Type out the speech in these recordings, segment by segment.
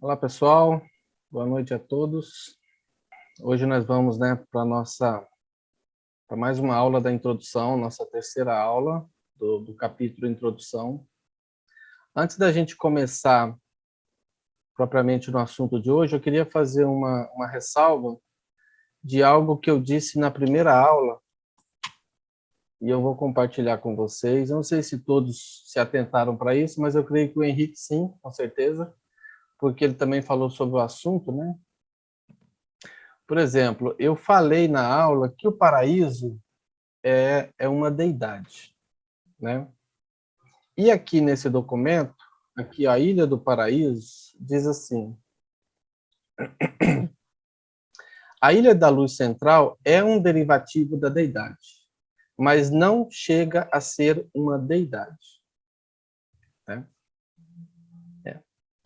Olá, pessoal. Boa noite a todos. Hoje nós vamos, para mais uma aula da introdução, nossa terceira aula do capítulo Introdução. Antes da gente começar propriamente no assunto de hoje, eu queria fazer uma ressalva de algo que eu disse na primeira aula e eu vou compartilhar com vocês. Eu não sei se todos se atentaram para isso, mas eu creio que o Henrique sim, com certeza, porque ele também falou sobre o assunto, né? Por exemplo, eu falei na aula que o paraíso é uma deidade, né? E aqui nesse documento, aqui a Ilha do Paraíso, diz assim: a Ilha da Luz Central é um derivativo da deidade, mas não chega a ser uma deidade, né?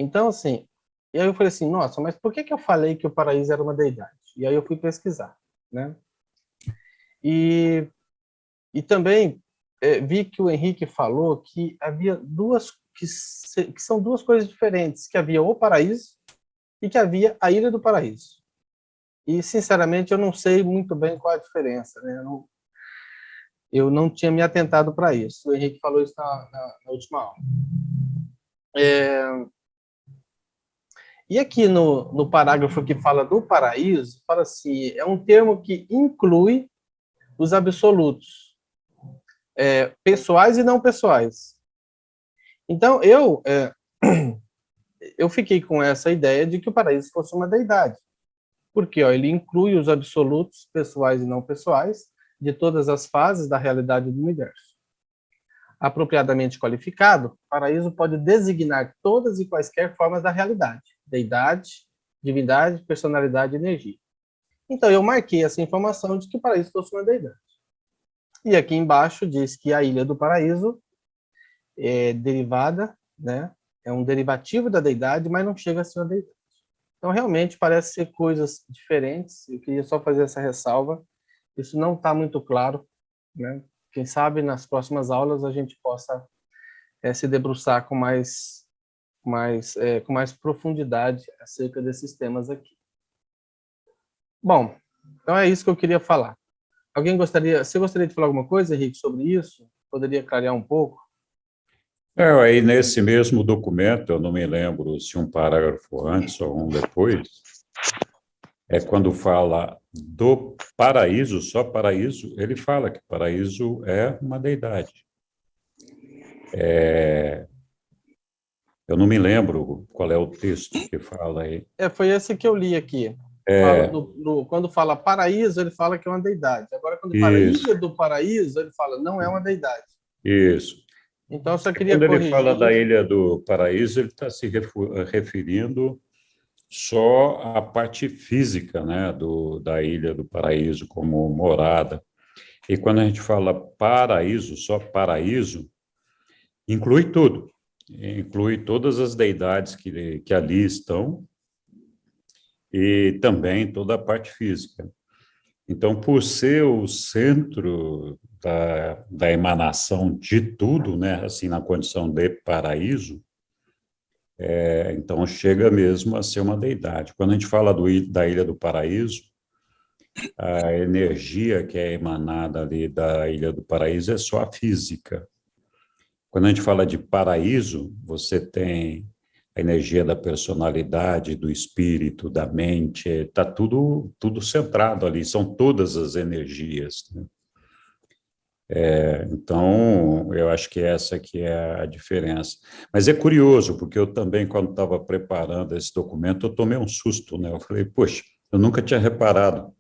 Então, assim, e aí eu falei assim, nossa, mas por que eu falei que o paraíso era uma deidade? E aí eu fui pesquisar, né? E também vi que o Henrique falou que havia que são duas coisas diferentes, que havia o paraíso e que havia a Ilha do Paraíso. E, sinceramente, eu não sei muito bem qual a diferença, né? Eu não tinha me atentado para isso. O Henrique falou isso na última aula. E aqui no parágrafo que fala do paraíso, fala assim, é um termo que inclui os absolutos, pessoais e não pessoais. Então, eu fiquei com essa ideia de que o paraíso fosse uma deidade, porque ele inclui os absolutos, pessoais e não pessoais, de todas as fases da realidade do universo. Apropriadamente qualificado, o paraíso pode designar todas e quaisquer formas da realidade, deidade, divindade, personalidade e energia. Então, eu marquei essa informação de que o paraíso fosse uma deidade. E aqui embaixo diz que a Ilha do Paraíso é derivada, né? É um derivativo da deidade, mas não chega a ser uma deidade. Então, realmente, parece ser coisas diferentes. Eu queria só fazer essa ressalva. Isso não está muito claro, né? Quem sabe, nas próximas aulas, a gente possa se debruçar com mais profundidade acerca desses temas aqui. Bom, então é isso que eu queria falar. Você gostaria de falar alguma coisa, Henrique, sobre isso? Poderia clarear um pouco? Aí nesse mesmo documento, eu não me lembro se um parágrafo antes ou um depois, é quando fala do paraíso, só paraíso, ele fala que paraíso é uma deidade. Eu não me lembro qual é o texto que fala aí. Foi esse que eu li aqui. Quando fala paraíso, ele fala que é uma deidade. Agora, quando fala Isso, Ilha do Paraíso, ele fala não é uma deidade. isso. Então, eu só queria Quando ele fala da corrigir. Ilha do Paraíso, ele está se referindo só à parte física, né, da Ilha do Paraíso como morada. E quando a gente fala paraíso, só paraíso, inclui tudo. Inclui todas as deidades que ali estão e também toda a parte física. Então, por ser o centro da emanação de tudo, né, assim, na condição de paraíso, então chega mesmo a ser uma deidade. Quando a gente fala da Ilha do Paraíso, a energia que é emanada ali da Ilha do Paraíso é só a física. Quando a gente fala de paraíso, você tem a energia da personalidade, do espírito, da mente, está tudo centrado ali, são todas as energias, né? Então, eu acho que essa que é a diferença. Mas é curioso, porque eu também, quando estava preparando esse documento, eu tomei um susto, né? Eu falei, poxa, eu nunca tinha reparado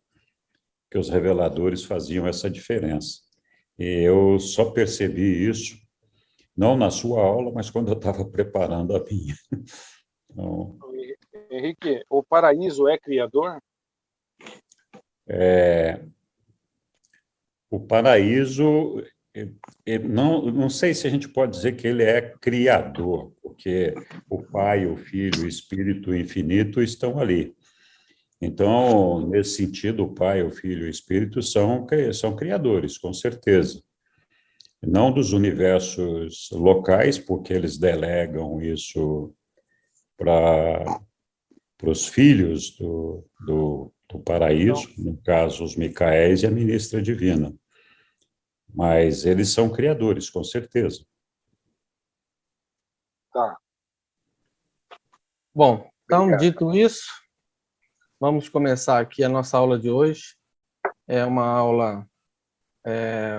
que os reveladores faziam essa diferença. E eu só percebi isso, não na sua aula, mas quando eu estava preparando a minha. Então, Henrique, o paraíso é criador? o paraíso, não sei se a gente pode dizer que ele é criador, porque o Pai, o Filho, o Espírito Infinito estão ali. Então, nesse sentido, o Pai, o Filho e o Espírito são criadores, com certeza. Não dos universos locais, porque eles delegam isso para os filhos do paraíso, no caso, os Micaéis e a ministra divina. Mas eles são criadores, com certeza. Tá. Bom, então, Obrigado. dito isso, vamos começar aqui a nossa aula de hoje. É uma aula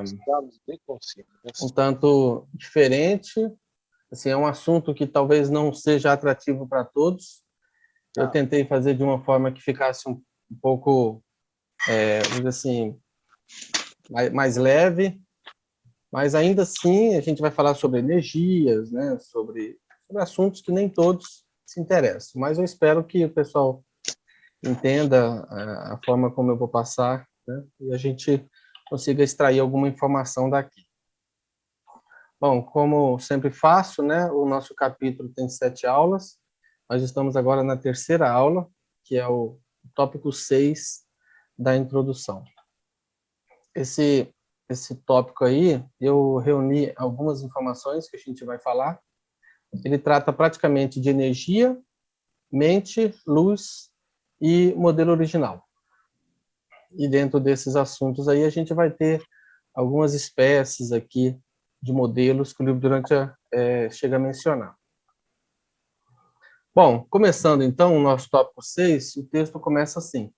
Estamos bem conscientes. um tanto diferente. Assim, é um assunto que talvez não seja atrativo para todos. Eu tentei fazer de uma forma que ficasse um pouco, vamos dizer assim, mais leve, mas ainda assim a gente vai falar sobre energias, né? Sobre assuntos que nem todos se interessam. Mas eu espero que o pessoal entenda a forma como eu vou passar, né? E a gente consiga extrair alguma informação daqui. Bom, como sempre faço, né? O nosso capítulo tem 7 aulas. Nós estamos agora na terceira aula, que é o tópico 6 da introdução. Esse tópico aí, eu reuni algumas informações que a gente vai falar. Ele trata praticamente de energia, mente, luz e modelo original. E dentro desses assuntos aí, a gente vai ter algumas espécies aqui de modelos que o livro durante chega a mencionar. Bom, começando então o nosso tópico 6, o texto começa assim.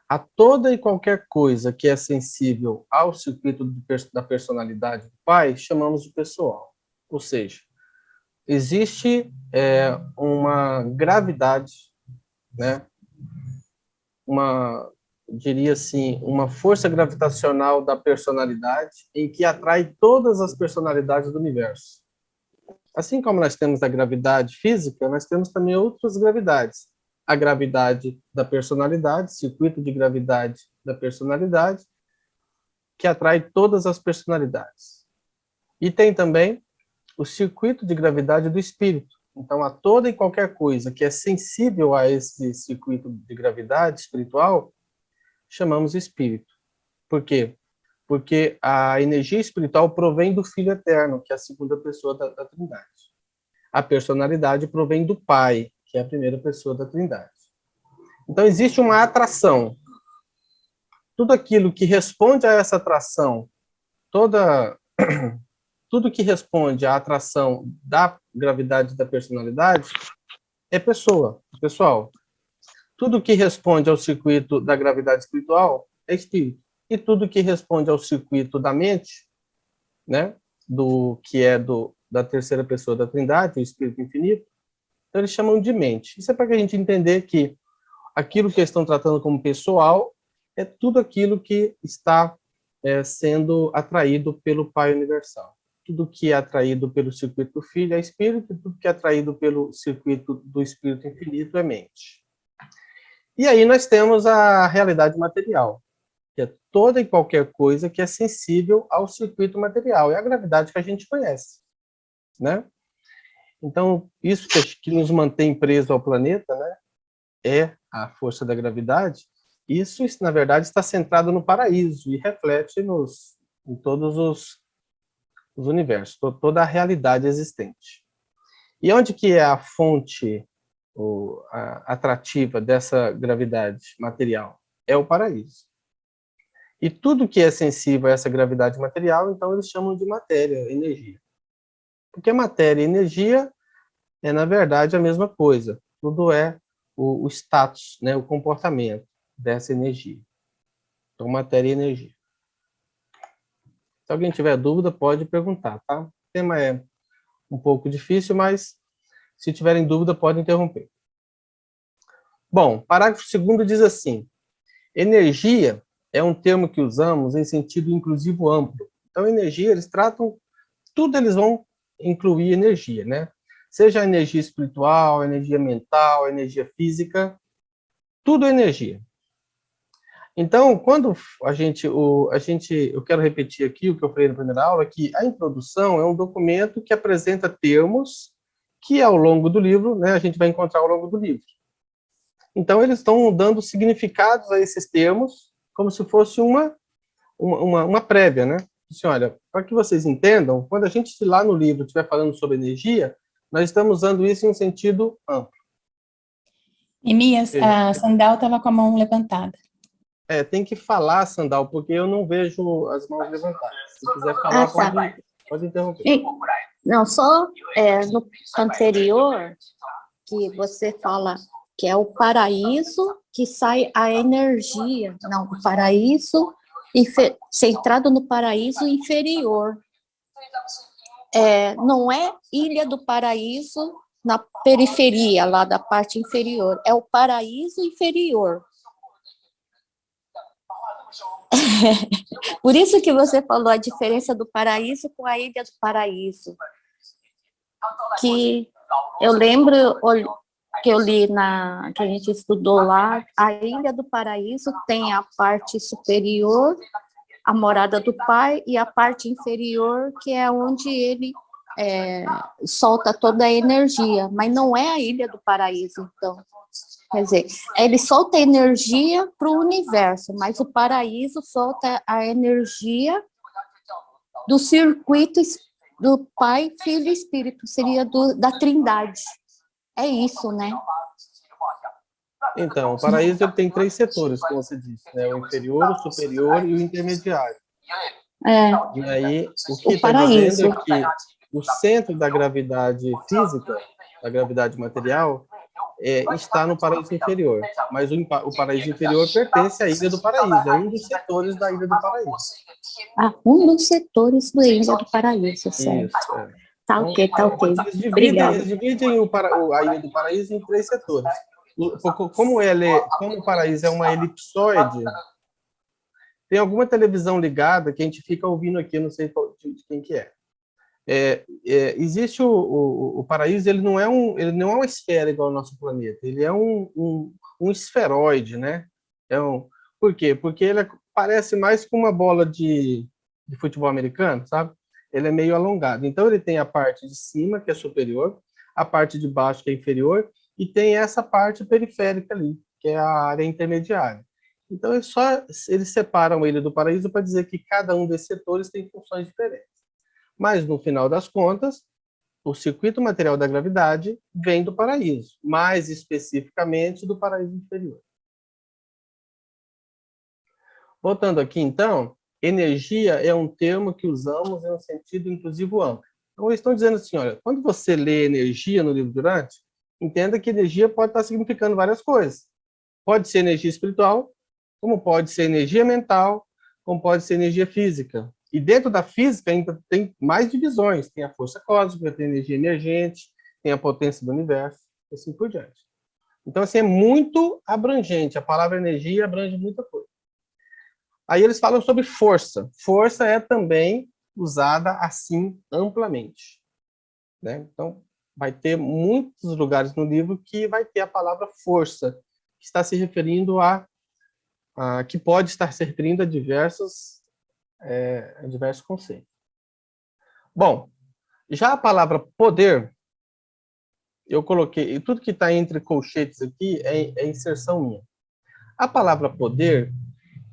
A toda e qualquer coisa que é sensível ao circuito da personalidade do Pai, chamamos de pessoal. Ou seja, existe uma gravidade, né? Diria assim, uma força gravitacional da personalidade em que atrai todas as personalidades do universo. Assim como nós temos a gravidade física, nós temos também outras gravidades. A gravidade da personalidade, circuito de gravidade da personalidade, que atrai todas as personalidades. E tem também o circuito de gravidade do espírito. Então, a toda e qualquer coisa que é sensível a esse circuito de gravidade espiritual, chamamos de espírito. Por quê? Porque a energia espiritual provém do Filho Eterno, que é a segunda pessoa da Trindade. A personalidade provém do Pai, que é a primeira pessoa da Trindade. Então, existe uma atração. Tudo aquilo que responde a essa atração, tudo que responde à atração da gravidade da personalidade é pessoa, pessoal. Tudo que responde ao circuito da gravidade espiritual é espírito. E tudo que responde ao circuito da mente, né, da terceira pessoa da Trindade, o Espírito Infinito, então eles chamam de mente. Isso é para que a gente entender que aquilo que eles estão tratando como pessoal é tudo aquilo que está sendo atraído pelo Pai Universal. Tudo que é atraído pelo circuito do Filho é espírito, tudo que é atraído pelo circuito do Espírito Infinito é mente. E aí nós temos a realidade material, que é toda e qualquer coisa que é sensível ao circuito material. É a gravidade que a gente conhece, né? Então, isso que nos mantém preso ao planeta, né, é a força da gravidade. Isso, na verdade, está centrado no paraíso e reflete em todos os universos, toda a realidade existente. E onde que é a fonte atrativa dessa gravidade material? É o paraíso. E tudo que é sensível a essa gravidade material, então eles chamam de matéria, energia. Porque matéria e energia é, na verdade, a mesma coisa. Tudo é o status, né, o comportamento dessa energia. Então, matéria e energia. Se alguém tiver dúvida, pode perguntar, tá? O tema é um pouco difícil, mas se tiverem dúvida, pode interromper. Bom, parágrafo 2º diz assim: energia é um termo que usamos em sentido inclusivo amplo. Então, energia, eles tratam, tudo eles vão incluir energia, né? Seja a energia espiritual, energia mental, energia física, tudo é energia. Então, quando eu quero repetir aqui o que eu falei na primeira aula, que a introdução é um documento que apresenta termos que, ao longo do livro, né, a gente vai encontrar ao longo do livro. Então, eles estão dando significados a esses termos, como se fosse uma prévia, né? Assim, olha, para que vocês entendam, quando a gente lá no livro estiver falando sobre energia, nós estamos usando isso em um sentido amplo. Emias, a Sandal estava com a mão levantada. Tem que falar, Sandal, porque eu não vejo as mãos levantadas. Se quiser falar, pode interromper. Não, só no anterior, que você fala que é o paraíso que sai a energia. Não, o paraíso, centrado no paraíso inferior. Não é Ilha do Paraíso na periferia, lá da parte inferior. É o paraíso inferior. Por isso que você falou a diferença do paraíso com a Ilha do Paraíso. Que eu lembro que eu li que a gente estudou lá, a Ilha do Paraíso tem a parte superior, a morada do Pai, e a parte inferior, que é onde ele solta toda a energia, mas não é a Ilha do Paraíso, então. Quer dizer, ele solta energia para o universo, mas o paraíso solta a energia do circuito do Pai, Filho e Espírito, seria da Trindade. É isso, né? Então, o paraíso ele tem 3 setores, como você disse, né? O inferior, o superior e o intermediário. E aí, o que está dizendo é que o centro da gravidade física, da gravidade material, está no paraíso inferior, mas o paraíso inferior pertence à Ilha do Paraíso, é um dos setores da Ilha do Paraíso. Um dos setores da Ilha do Paraíso, certo. Isso, Tá ok, tá ok. Eles dividem a Ilha do Paraíso em 3 setores. Como o paraíso é uma elipsoide, tem alguma televisão ligada que a gente fica ouvindo aqui, não sei de quem que é. Existe o paraíso, ele não é uma esfera igual ao nosso planeta, ele é um esferoide, né? Por quê? Porque ele parece mais com uma bola de futebol americano, sabe? Ele é meio alongado. Então, ele tem a parte de cima, que é superior, a parte de baixo, que é inferior, e tem essa parte periférica ali, que é a área intermediária. Então, eles separam a Ilha do Paraíso para dizer que cada um desses setores tem funções diferentes. Mas, no final das contas, o circuito material da gravidade vem do paraíso, mais especificamente do paraíso inferior. Voltando aqui, então, energia é um termo que usamos em um sentido inclusivo amplo. Então, eles estão dizendo assim, olha, quando você lê energia no livro Durante, entenda que energia pode estar significando várias coisas. Pode ser energia espiritual, como pode ser energia mental, como pode ser energia física. E dentro da física ainda tem mais divisões. Tem a força cósmica, tem a energia emergente, tem a potência do universo, e assim por diante. Então, assim, é muito abrangente. A palavra energia abrange muita coisa. Aí eles falam sobre força. Força é também usada assim amplamente, né? Então, vai ter muitos lugares no livro que vai ter a palavra força, que está se referindo que pode estar se referindo a diversos conceitos. Bom, já a palavra poder, eu coloquei, e tudo que está entre colchetes aqui é inserção minha. A palavra poder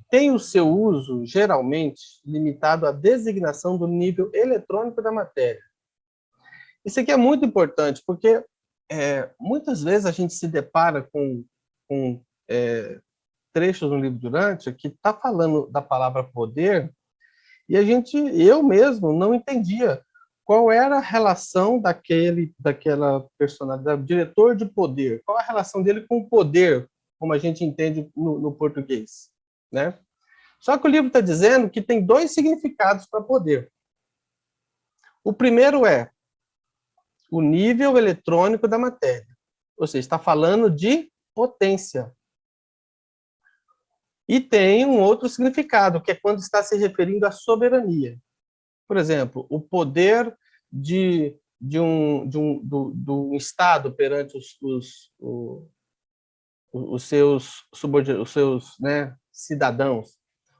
tem o seu uso, geralmente, limitado à designação do nível eletrônico da matéria. Isso aqui é muito importante, porque muitas vezes a gente se depara com trechos no livro Durante que está falando da palavra poder, e eu mesmo não entendia qual era a relação daquela personalidade, diretor de poder, qual a relação dele com o poder, como a gente entende no português, né? Só que o livro está dizendo que tem 2 significados para poder. O primeiro é o nível eletrônico da matéria, ou seja, está falando de potência. E tem um outro significado, que é quando está se referindo à soberania. Por exemplo, o poder do Estado perante os seus cidadãos.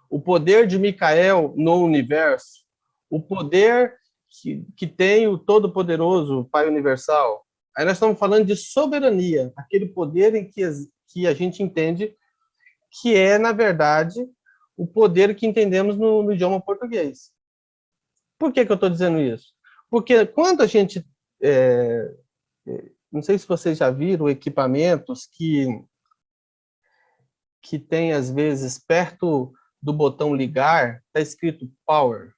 O poder de Micael no universo. O poder que tem o Todo-Poderoso, Pai Universal. Aí nós estamos falando de soberania, aquele poder em que a gente entende que é, na verdade, o poder que entendemos no idioma português. Por que eu estou dizendo isso? Porque quando a gente Não sei se vocês já viram equipamentos que tem, às vezes, perto do botão ligar, está escrito power.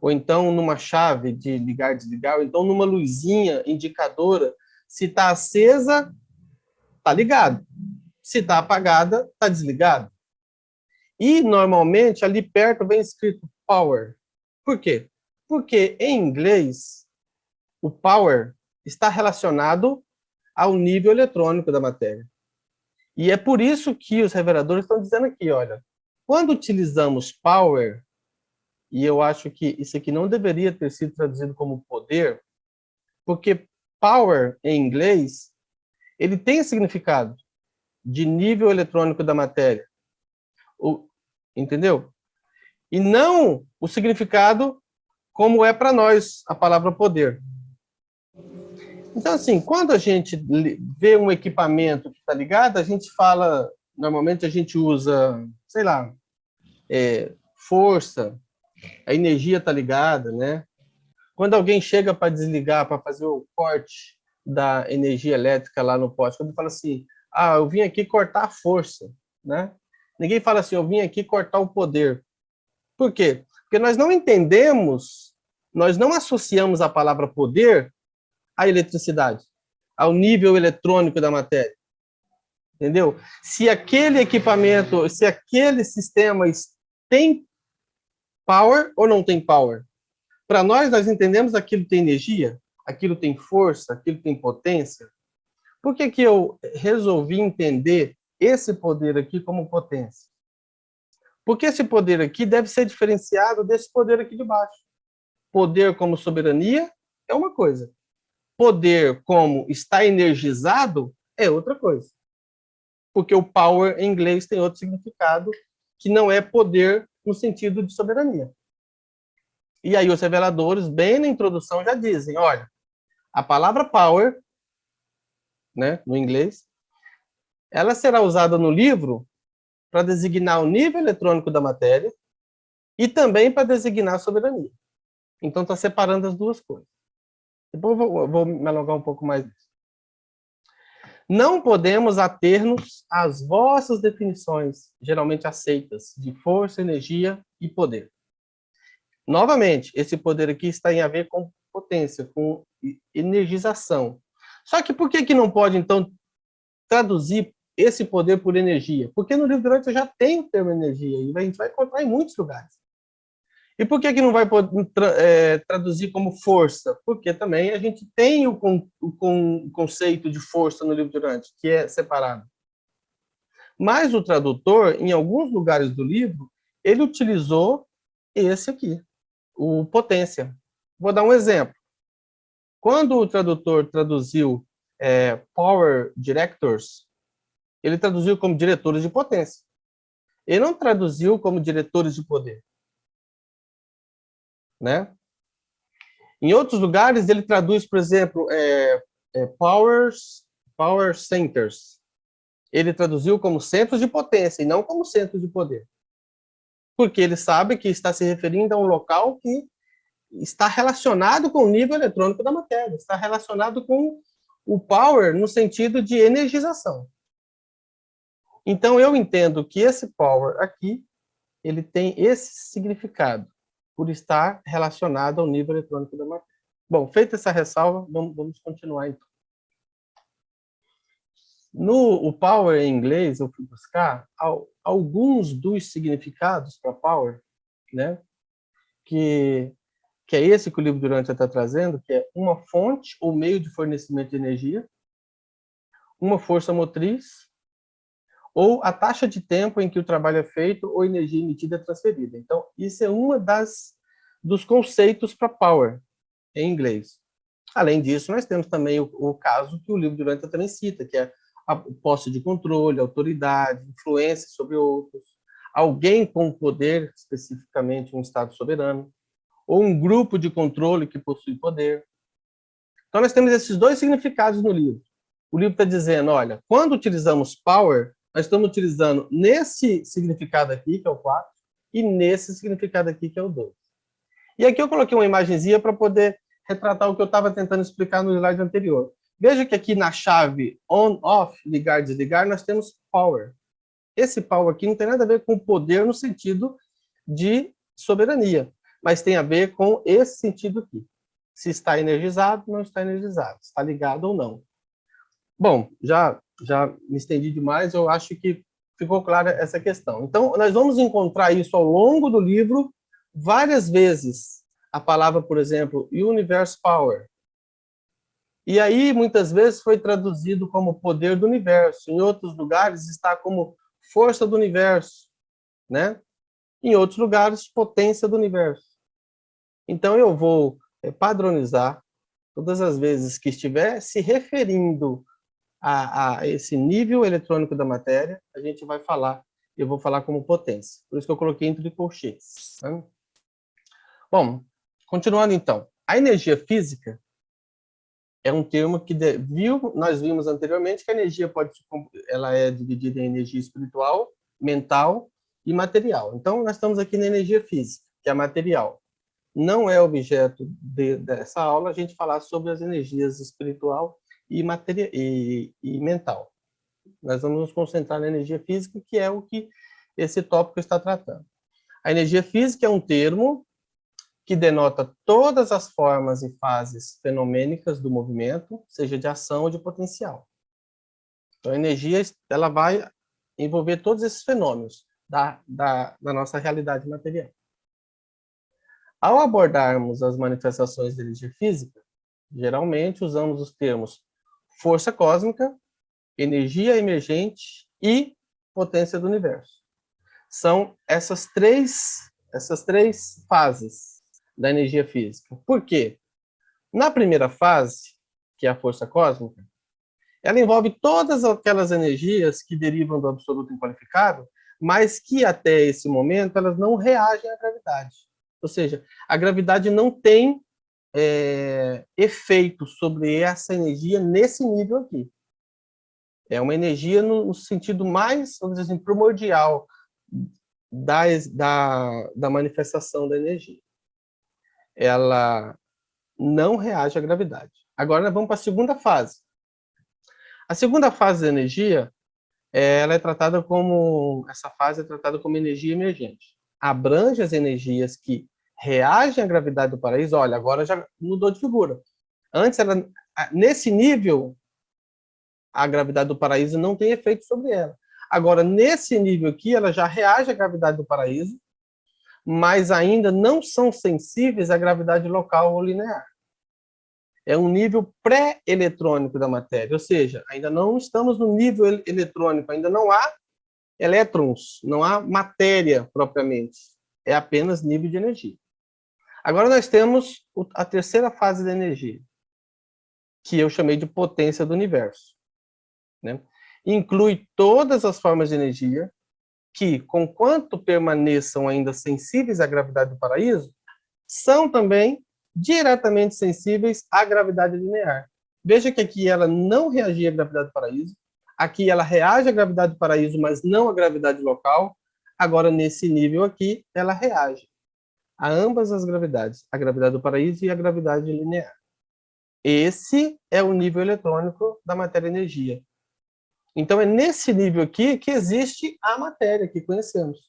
Ou então numa chave de ligar, desligar, ou então numa luzinha indicadora, se está acesa, está ligado. Se está apagada, está desligado. E, normalmente, ali perto vem escrito power. Por quê? Porque, em inglês, o power está relacionado ao nível eletrônico da matéria. E é por isso que os reveladores estão dizendo aqui, olha, quando utilizamos power, e eu acho que isso aqui não deveria ter sido traduzido como poder, porque power, em inglês, ele tem significado de nível eletrônico da matéria. Entendeu? E não o significado como é para nós a palavra poder. Então, assim, quando a gente vê um equipamento que está ligado, a gente fala, normalmente a gente usa, sei lá, força, a energia está ligada, né? Quando alguém chega para desligar, para fazer o corte da energia elétrica lá no poste, quando fala assim, eu vim aqui cortar a força, né? Ninguém fala assim, eu vim aqui cortar o poder. Por quê? Porque nós não entendemos, nós não associamos a palavra poder à eletricidade, ao nível eletrônico da matéria. Entendeu? Se aquele equipamento, se aquele sistema tem power ou não tem power. Para nós entendemos aquilo tem energia, aquilo tem força, aquilo tem potência. Por que que eu resolvi entender esse poder aqui como potência? Porque esse poder aqui deve ser diferenciado desse poder aqui de baixo. Poder como soberania é uma coisa. Poder como está energizado é outra coisa. Porque o power em inglês tem outro significado, que não é poder no sentido de soberania. E aí os reveladores, bem na introdução, já dizem, olha, a palavra power, né, no inglês, ela será usada no livro para designar o nível eletrônico da matéria e também para designar a soberania. Então está separando as duas coisas. Depois eu vou me alongar um pouco mais nisso. Não podemos ater-nos às vossas definições, geralmente aceitas, de força, energia e poder. Novamente, esse poder aqui está em a ver com potência, com energização. Só que por que não pode, então, traduzir esse poder por energia? Porque no livro durante já tem o termo energia, e a gente vai encontrar em muitos lugares. E por que não vai traduzir como força? Porque também a gente tem o conceito de força no livro durante, que é separado. Mas o tradutor, em alguns lugares do livro, ele utilizou esse aqui, o potência. Vou dar um exemplo. Quando o tradutor traduziu Power Directors, ele traduziu como diretores de potência. Ele não traduziu como diretores de poder. Né? Em outros lugares, ele traduz, por exemplo, Power Centers. Ele traduziu como centros de potência e não como centros de poder. Porque ele sabe que está se referindo a um local que está relacionado com o nível eletrônico da matéria, está relacionado com o power no sentido de energização. Então, eu entendo que esse power aqui, ele tem esse significado, por estar relacionado ao nível eletrônico da matéria. Bom, feita essa ressalva, vamos continuar então. O power em inglês, eu fui buscar alguns dos significados para power, né? Que é esse que o livro Durante está trazendo, que é uma fonte ou meio de fornecimento de energia, uma força motriz, ou a taxa de tempo em que o trabalho é feito ou energia emitida é transferida. Então, isso é uma dos conceitos para power, em inglês. Além disso, nós temos também o caso que o livro Durante também cita, que é a posse de controle, autoridade, influência sobre outros, alguém com poder, especificamente um Estado soberano, ou um grupo de controle que possui poder. Então, nós temos esses dois significados no livro. O livro está dizendo, olha, quando utilizamos power, nós estamos utilizando nesse significado aqui, que é o 4, e nesse significado aqui, que é o 2. E aqui eu coloquei uma imagenzinha para poder retratar o que eu estava tentando explicar no slide anterior. Veja que aqui na chave on-off, ligar, desligar, nós temos power. Esse power aqui não tem nada a ver com poder no sentido de soberania, mas tem a ver com esse sentido aqui. Se está energizado, não está energizado, está ligado ou não. Bom, já me estendi demais, eu acho que ficou clara essa questão. Então, nós vamos encontrar isso ao longo do livro várias vezes. A palavra, por exemplo, universe power. E aí, muitas vezes, foi traduzido como poder do universo. Em outros lugares, está como força do universo, né? Em outros lugares, potência do universo. Então, eu vou padronizar todas as vezes que estiver se referindo a esse nível eletrônico da matéria, a gente vai falar, eu vou falar como potência. Por isso que eu coloquei entre colchetes. Né? Bom, continuando então. A energia física é um termo que nós vimos anteriormente que a energia ela é dividida em energia espiritual, mental e material. Então, nós estamos aqui na energia física, que é material. Não é objeto dessa aula a gente falar sobre as energias espiritual e mental. Nós vamos nos concentrar na energia física, que é o que esse tópico está tratando. A energia física é um termo que denota todas as formas e fases fenomênicas do movimento, seja de ação ou de potencial. Então, a energia ela vai envolver todos esses fenômenos da nossa realidade material. Ao abordarmos as manifestações da energia física, geralmente usamos os termos força cósmica, energia emergente e potência do universo. São essas três fases da energia física. Por quê? Na primeira fase, que é a força cósmica, ela envolve todas aquelas energias que derivam do absoluto inqualificável, mas que até esse momento elas não reagem à gravidade. Ou seja, a gravidade não tem efeito sobre essa energia nesse nível aqui. É uma energia no sentido mais, vamos dizer assim, primordial da manifestação da energia. Ela não reage à gravidade. Agora nós vamos para a segunda fase. A segunda fase da energia, essa fase é tratada como energia emergente. Abrange as energias que reagem à gravidade do paraíso. Olha, agora já mudou de figura. Antes, nesse nível, a gravidade do paraíso não tem efeito sobre ela. Agora, nesse nível aqui, ela já reage à gravidade do paraíso, mas ainda não são sensíveis à gravidade local ou linear. É um nível pré-eletrônico da matéria, ou seja, ainda não estamos no nível eletrônico, ainda não há elétrons, não há matéria propriamente, é apenas nível de energia. Agora nós temos a terceira fase da energia, que eu chamei de potência do universo. Né? Inclui todas as formas de energia que, conquanto permaneçam ainda sensíveis à gravidade do paraíso, são também diretamente sensíveis à gravidade linear. Veja que aqui ela não reagia à gravidade do paraíso, aqui ela reage à gravidade do paraíso, mas não à gravidade local. Agora, nesse nível aqui, ela reage a ambas as gravidades, a gravidade do paraíso e a gravidade linear. Esse é o nível eletrônico da matéria-energia. Então, é nesse nível aqui que existe a matéria que conhecemos.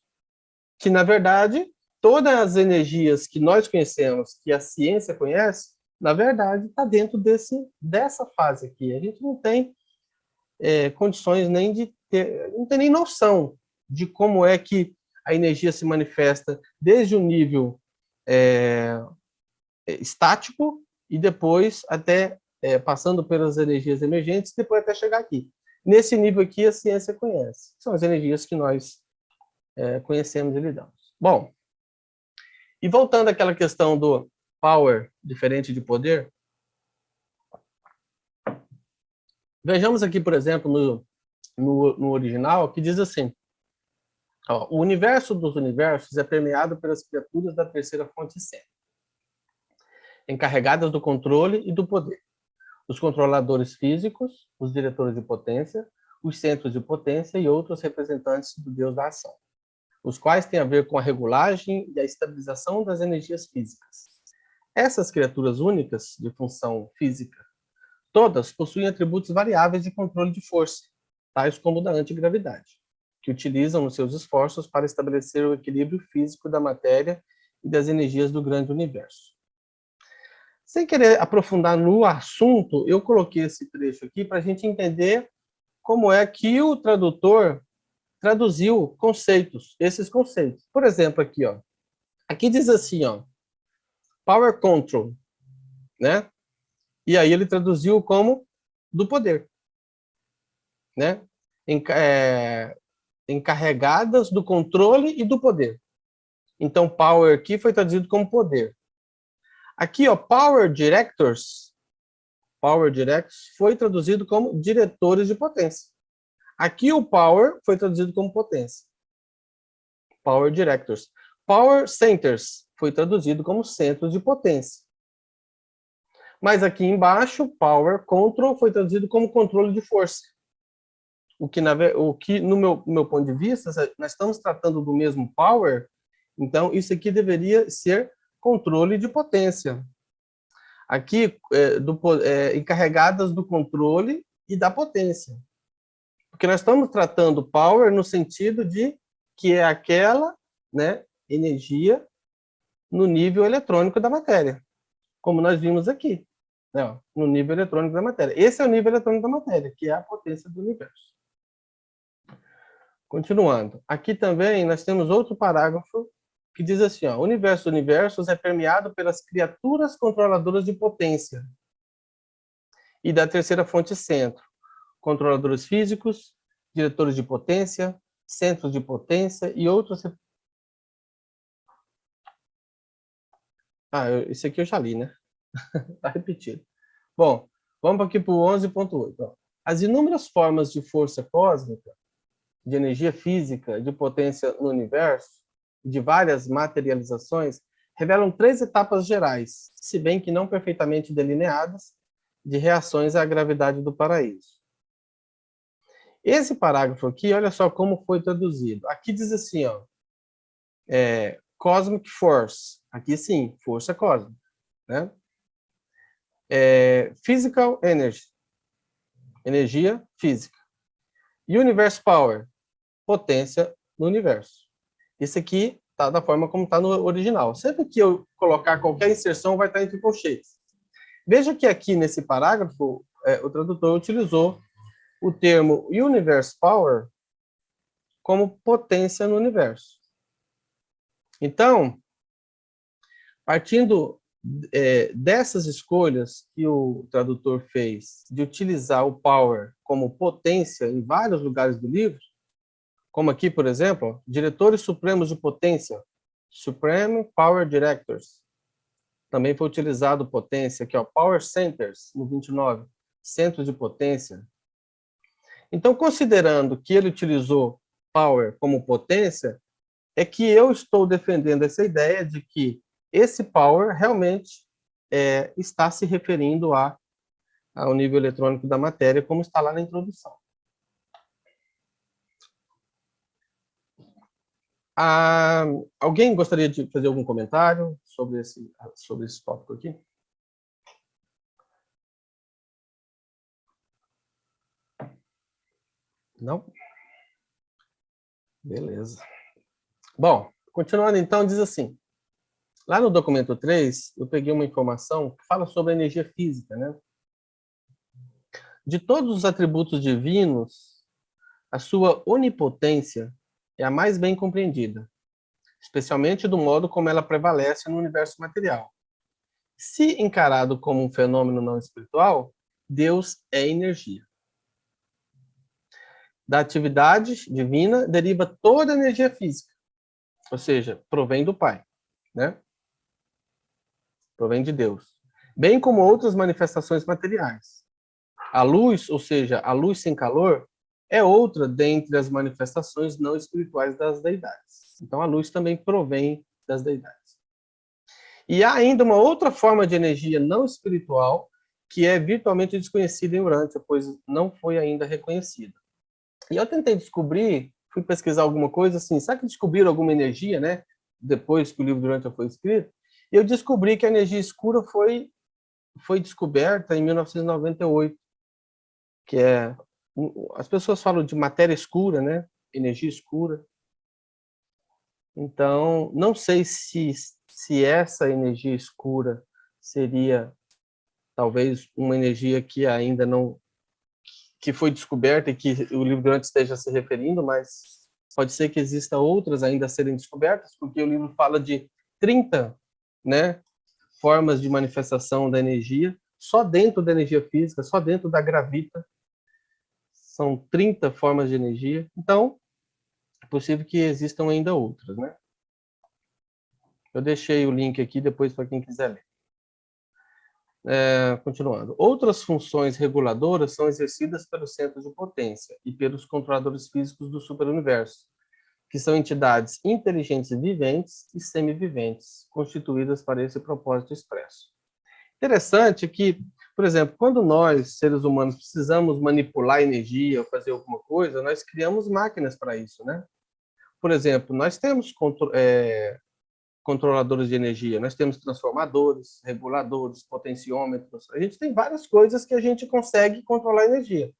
Que, na verdade, todas as energias que nós conhecemos, que a ciência conhece, na verdade, está dentro dessa fase aqui. A gente não tem condições nem de ter, não tem nem noção de como é que a energia se manifesta desde o nível estático e depois até passando pelas energias emergentes, depois até chegar aqui. Nesse nível aqui, a ciência conhece. São as energias que nós conhecemos e lidamos. Bom, e voltando àquela questão do power diferente de poder, vejamos aqui, por exemplo, no original, que diz assim, ó, o universo dos universos é permeado pelas criaturas da terceira fonte sempre, encarregadas do controle e do poder. Os controladores físicos, os diretores de potência, os centros de potência e outros representantes do Deus da ação, os quais têm a ver com a regulagem e a estabilização das energias físicas. Essas criaturas únicas de função física Todas possuem atributos variáveis de controle de força, tais como o da antigravidade, que utilizam nos seus esforços para estabelecer o equilíbrio físico da matéria e das energias do grande universo. Sem querer aprofundar no assunto, eu coloquei esse trecho aqui para a gente entender como é que o tradutor traduziu conceitos, esses conceitos. Por exemplo, aqui, ó. Aqui diz assim, ó, power control, né? E aí ele traduziu como do poder, né? Encarregadas do controle e do poder. Então, power aqui foi traduzido como poder. Aqui, ó, power directors foi traduzido como diretores de potência. Aqui o power foi traduzido como potência. Power directors. Power centers foi traduzido como centros de potência. Mas aqui embaixo, power control foi traduzido como controle de força. O que no meu ponto de vista, nós estamos tratando do mesmo power, então isso aqui deveria ser controle de potência. Aqui, encarregadas do controle e da potência. Porque nós estamos tratando power no sentido de que é aquela, né, energia no nível eletrônico da matéria, como nós vimos aqui, né, no nível eletrônico da matéria. Esse é o nível eletrônico da matéria, que é a potência do universo. Continuando. Aqui também nós temos outro parágrafo que diz assim, ó, o universo dos universos é permeado pelas criaturas controladoras de potência e da terceira fonte centro, controladores físicos, diretores de potência, centros de potência e outros... Isso aqui eu já li, né? Tá repetido. Bom, vamos aqui para o 11.8. As inúmeras formas de força cósmica, de energia física, de potência no universo, de várias materializações, revelam 3 etapas gerais, se bem que não perfeitamente delineadas, de reações à gravidade do paraíso. Esse parágrafo aqui, olha só como foi traduzido. Aqui diz assim, ó, Cosmic Force. Aqui sim, força cósmica, né? Physical Energy, energia física. Universe Power, potência no universo. Esse aqui está da forma como está no original. Sempre que eu colocar qualquer inserção, vai estar entre colchetes. Veja que aqui nesse parágrafo, o tradutor utilizou o termo Universe Power como potência no universo. Então, partindo dessas escolhas que o tradutor fez de utilizar o power como potência em vários lugares do livro, como aqui, por exemplo, diretores supremos de potência, Supreme Power Directors. Também foi utilizado potência, que é o Power Centers, no 29, centros de potência. Então, considerando que ele utilizou power como potência, é que eu estou defendendo essa ideia de que esse power realmente está se referindo ao nível eletrônico da matéria, como está lá na introdução. Alguém gostaria de fazer algum comentário sobre esse tópico aqui? Não? Beleza. Bom, continuando então, diz assim, lá no documento 3, eu peguei uma informação que fala sobre a energia física, né? De todos os atributos divinos, a sua onipotência é a mais bem compreendida, especialmente do modo como ela prevalece no universo material. Se encarado como um fenômeno não espiritual, Deus é energia. Da atividade divina deriva toda a energia física, ou seja, provém do Pai, né? Provém de Deus, bem como outras manifestações materiais. A luz, ou seja, a luz sem calor, é outra dentre as manifestações não espirituais das deidades. Então, a luz também provém das deidades. E há ainda uma outra forma de energia não espiritual que é virtualmente desconhecida em Urântia, pois não foi ainda reconhecida. E eu tentei descobrir, fui pesquisar alguma coisa assim, será que descobriram alguma energia, né? Depois que o livro de Urântia foi escrito, eu descobri que a energia escura foi foi descoberta em 1998, que as pessoas falam de matéria escura, né? Energia escura. Então, não sei se essa energia escura seria talvez uma energia que ainda não, que foi descoberta e que o livro Grant esteja se referindo, mas pode ser que exista outras ainda a serem descobertas, porque o livro fala de 30, né, formas de manifestação da energia, só dentro da energia física, só dentro da gravita, são 30 formas de energia. Então, é possível que existam ainda outras, né? Eu deixei o link aqui depois para quem quiser ler. Continuando. Outras funções reguladoras são exercidas pelos centros de potência e pelos controladores físicos do superuniverso, que são entidades inteligentes viventes e semiviventes, constituídas para esse propósito expresso. Interessante que, por exemplo, quando nós, seres humanos, precisamos manipular energia ou fazer alguma coisa, nós criamos máquinas para isso, né? Por exemplo, nós temos controladores de energia, nós temos transformadores, reguladores, potenciômetros, a gente tem várias coisas que a gente consegue controlar a energia.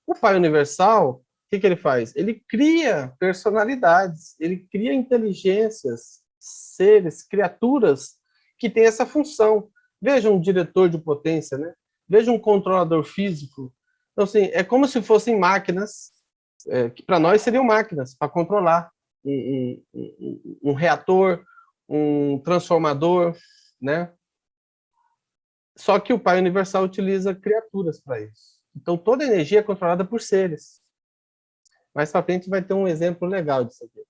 O Pai Universal, o que ele faz? Ele cria personalidades, ele cria inteligências, seres, criaturas que têm essa função. Veja um diretor de potência, né? Veja um controlador físico. Então, assim, é como se fossem máquinas, que para nós seriam máquinas, para controlar um reator, um transformador, né? Só que o Pai Universal utiliza criaturas para isso. Então, toda energia é controlada por seres. Mais para frente vai ter um exemplo legal disso aqui.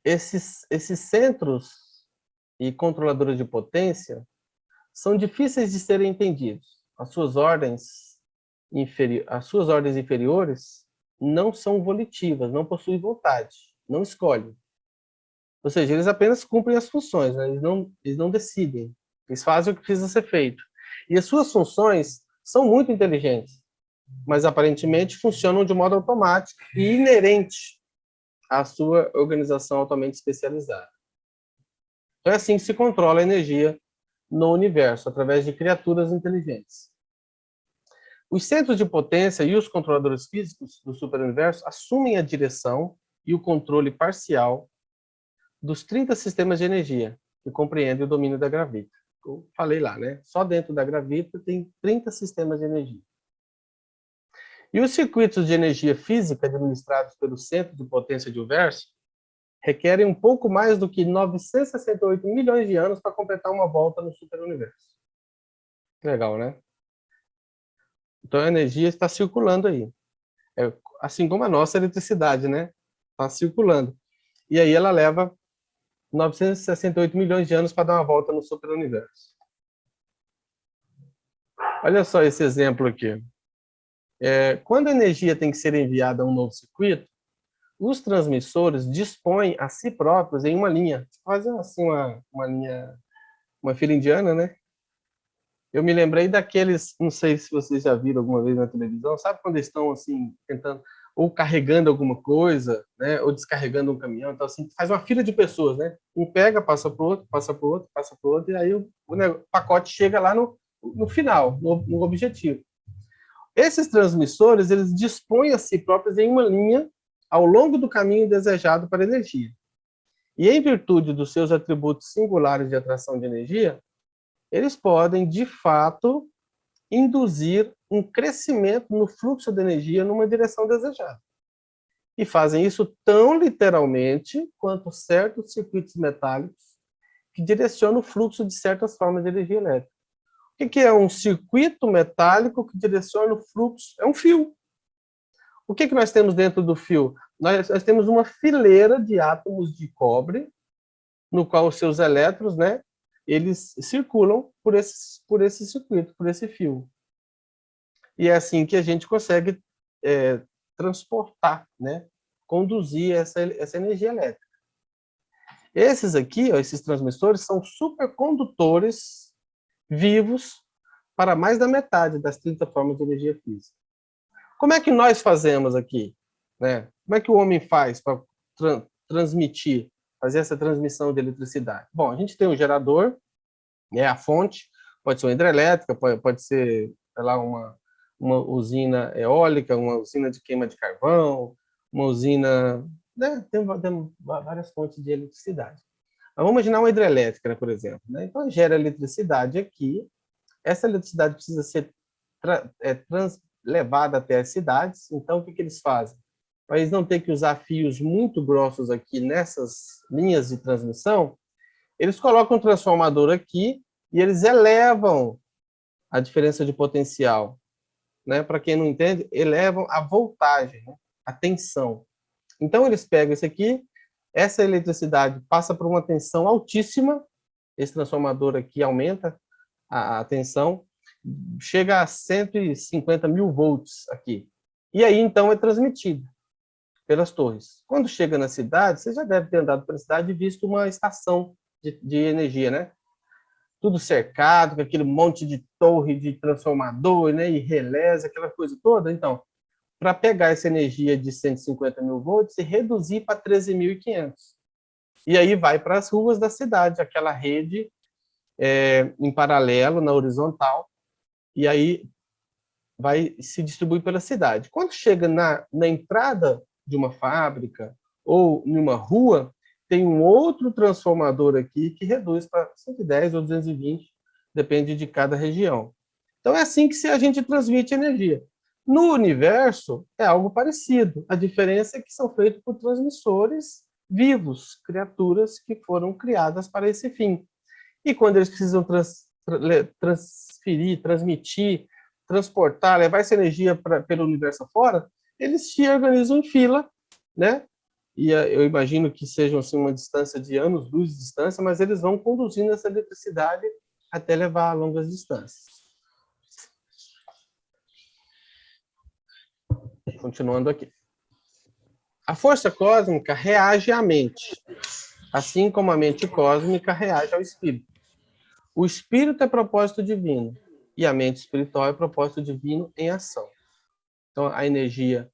Esses centros e controladores de potência são difíceis de serem entendidos. As suas ordens inferiores não são volitivas, não possuem vontade, não escolhem. Ou seja, eles apenas cumprem as funções, né? Eles não decidem. Eles fazem o que precisa ser feito. E as suas funções são muito inteligentes, mas aparentemente funcionam de modo automático e inerente à sua organização altamente especializada. Então é assim que se controla a energia no universo, através de criaturas inteligentes. Os centros de potência e os controladores físicos do superuniverso assumem a direção e o controle parcial dos 30 sistemas de energia, que compreendem o domínio da gravita. Eu falei lá, né? Só dentro da gravita tem 30 sistemas de energia. E os circuitos de energia física administrados pelo centro de potência de universo requerem um pouco mais do que 968 milhões de anos para completar uma volta no superuniverso. Legal, né? Então a energia está circulando aí. Assim como a nossa eletricidade, né? Está circulando. E aí ela leva 968 milhões de anos para dar uma volta no superuniverso. Olha só esse exemplo aqui. Quando a energia tem que ser enviada a um novo circuito, os transmissores dispõem a si próprios em uma linha. Fazem assim uma linha, uma fila indiana, né? Eu me lembrei daqueles, não sei se vocês já viram alguma vez na televisão, sabe quando eles estão assim, tentando, ou carregando alguma coisa, né, ou descarregando um caminhão, então assim, faz uma fila de pessoas, né, um pega, passa para o outro, passa para o outro, passa para o outro, e aí o pacote chega lá no final, no objetivo. Esses transmissores, eles dispõem a si próprios em uma linha ao longo do caminho desejado para a energia. E em virtude dos seus atributos singulares de atração de energia, eles podem, de fato, induzir um crescimento no fluxo de energia numa direção desejada. E fazem isso tão literalmente quanto certos circuitos metálicos que direcionam o fluxo de certas formas de energia elétrica. O que é um circuito metálico que direciona o fluxo? É um fio. O que nós temos dentro do fio? Nós temos uma fileira de átomos de cobre, no qual os seus elétrons, né, eles circulam por esse circuito, por esse fio. E é assim que a gente consegue transportar, né, conduzir essa energia elétrica. Esses aqui, ó, esses transmissores, são supercondutores vivos para mais da metade das 30 formas de energia física. Como é que nós fazemos aqui? Né? Como é que o homem faz para transmitir, fazer essa transmissão de eletricidade? Bom, a gente tem um gerador, a fonte, Pode ser uma hidrelétrica, pode ser, sei lá, uma usina eólica, uma usina de queima de carvão, uma usina, né? Tem várias fontes de eletricidade. Mas vamos imaginar uma hidrelétrica, né, por exemplo, né? Então gera eletricidade aqui, essa eletricidade precisa ser levada até as cidades, então o que eles fazem? Para eles não ter que usar fios muito grossos aqui nessas linhas de transmissão, eles colocam um transformador aqui e eles elevam a diferença de potencial, né? Para quem não entende, elevam a voltagem, né? A tensão. Então eles pegam isso aqui, essa eletricidade passa por uma tensão altíssima, esse transformador aqui aumenta a tensão, chega a 150 mil volts aqui. E aí, então, é transmitido pelas torres. Quando chega na cidade, você já deve ter andado pela cidade e visto uma estação de energia, né? Tudo cercado, com aquele monte de torre, de transformador, né? E relés, aquela coisa toda. Então, para pegar essa energia de 150 mil volts e reduzir para 13.500. E aí vai para as ruas da cidade, aquela rede em paralelo, na horizontal, e aí vai se distribuir pela cidade. Quando chega na entrada de uma fábrica ou numa rua, tem um outro transformador aqui que reduz para 110 ou 220, depende de cada região. Então é assim que a gente transmite energia. No universo é algo parecido. A diferença é que são feitos por transmissores vivos, criaturas que foram criadas para esse fim. E quando eles precisam transferir, transmitir, transportar, levar essa energia pelo universo afora, eles se organizam em fila, né? E eu imagino que sejam assim, uma distância de anos-luz de distância, mas eles vão conduzindo essa eletricidade até levar a longas distâncias. Continuando aqui. A força cósmica reage à mente, assim como a mente cósmica reage ao espírito. O espírito é propósito divino e a mente espiritual é propósito divino em ação. Então, a energia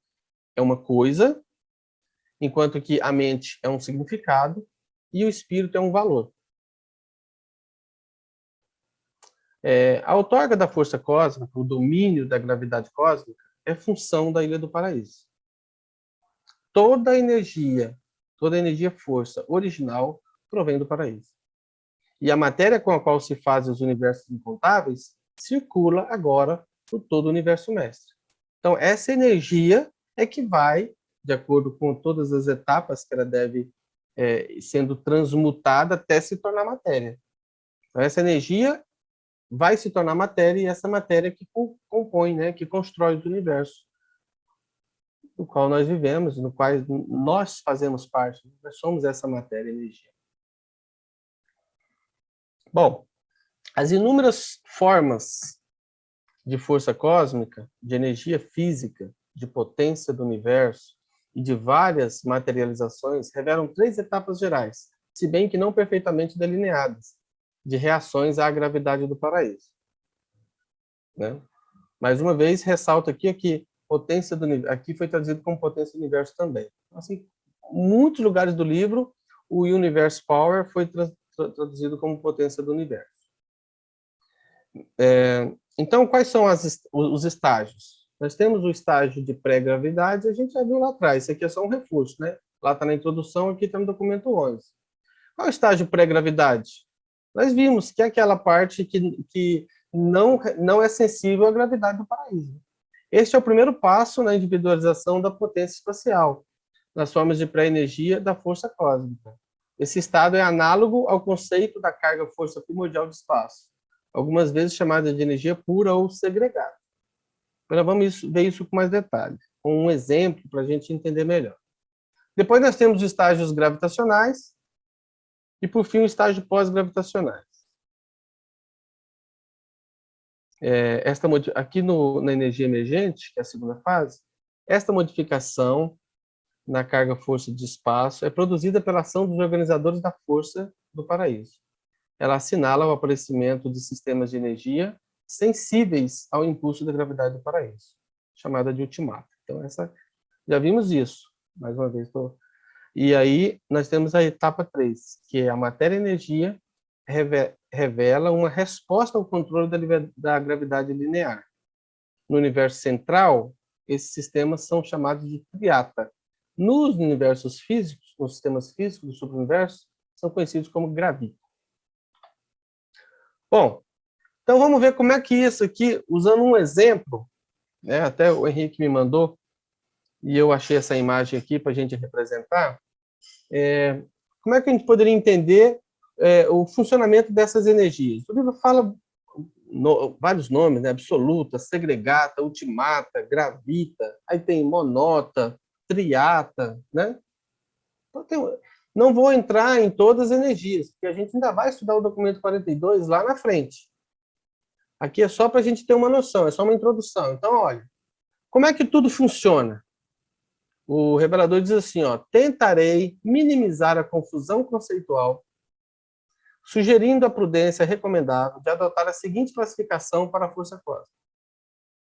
é uma coisa, enquanto que a mente é um significado e o espírito é um valor. A outorga da força cósmica, o domínio da gravidade cósmica, é função da Ilha do Paraíso. Toda energia força original provém do paraíso. E a matéria com a qual se fazem os universos incontáveis circula agora por todo o universo mestre. Então, essa energia é que vai, de acordo com todas as etapas que ela deve sendo transmutada até se tornar matéria. Então, essa energia vai se tornar matéria e essa matéria que compõe, né, que constrói o universo no qual nós vivemos, no qual nós fazemos parte, nós somos essa matéria e energia. Bom, as inúmeras formas de força cósmica, de energia física, de potência do universo e de várias materializações revelam 3 etapas gerais, se bem que não perfeitamente delineadas, de reações à gravidade do paraíso. Né? Mais uma vez, ressalto aqui que potência do universo, aqui foi traduzido como potência do universo também. Assim, em muitos lugares do livro, o Universe Power foi traduzido como potência do universo. Então, quais são os estágios? Nós temos o estágio de pré-gravidade, a gente já viu lá atrás, isso aqui é só um reforço, né? Lá está na introdução, aqui está no documento 11. Qual é o estágio pré-gravidade? Nós vimos que é aquela parte que não é sensível à gravidade do paraíso. Este é o primeiro passo na individualização da potência espacial, nas formas de pré-energia da força cósmica. Esse estado é análogo ao conceito da carga-força primordial de espaço, algumas vezes chamada de energia pura ou segregada. Agora vamos ver isso com mais detalhe, com um exemplo para a gente entender melhor. Depois nós temos os estágios gravitacionais e, por fim, o estágio pós-gravitacionais. Aqui na energia emergente, que é a segunda fase, esta modificação na carga-força de espaço é produzida pela ação dos organizadores da força do paraíso. Ela assinala o aparecimento de sistemas de energia sensíveis ao impulso da gravidade do paraíso, chamada de ultimato. Então, já vimos isso, mais uma vez. E aí, nós temos a etapa 3, que é a matéria-energia revela uma resposta ao controle da gravidade linear. No universo central, esses sistemas são chamados de triata. Nos universos físicos, nos sistemas físicos do subuniverso, são conhecidos como gravita. Bom, então vamos ver como é que isso aqui, usando um exemplo, né, até o Henrique me mandou, e eu achei essa imagem aqui para a gente representar, como é que a gente poderia entender o funcionamento dessas energias? O livro fala vários nomes, né? Absoluta, segregata, ultimata, gravita, aí tem monota, triata, né? Então, não vou entrar em todas as energias, porque a gente ainda vai estudar o documento 42 lá na frente. Aqui é só para a gente ter uma noção, é só uma introdução. Então, olha, como é que tudo funciona? O revelador diz assim, ó, tentarei minimizar a confusão conceitual, sugerindo a prudência recomendável de adotar a seguinte classificação para a força cósmica: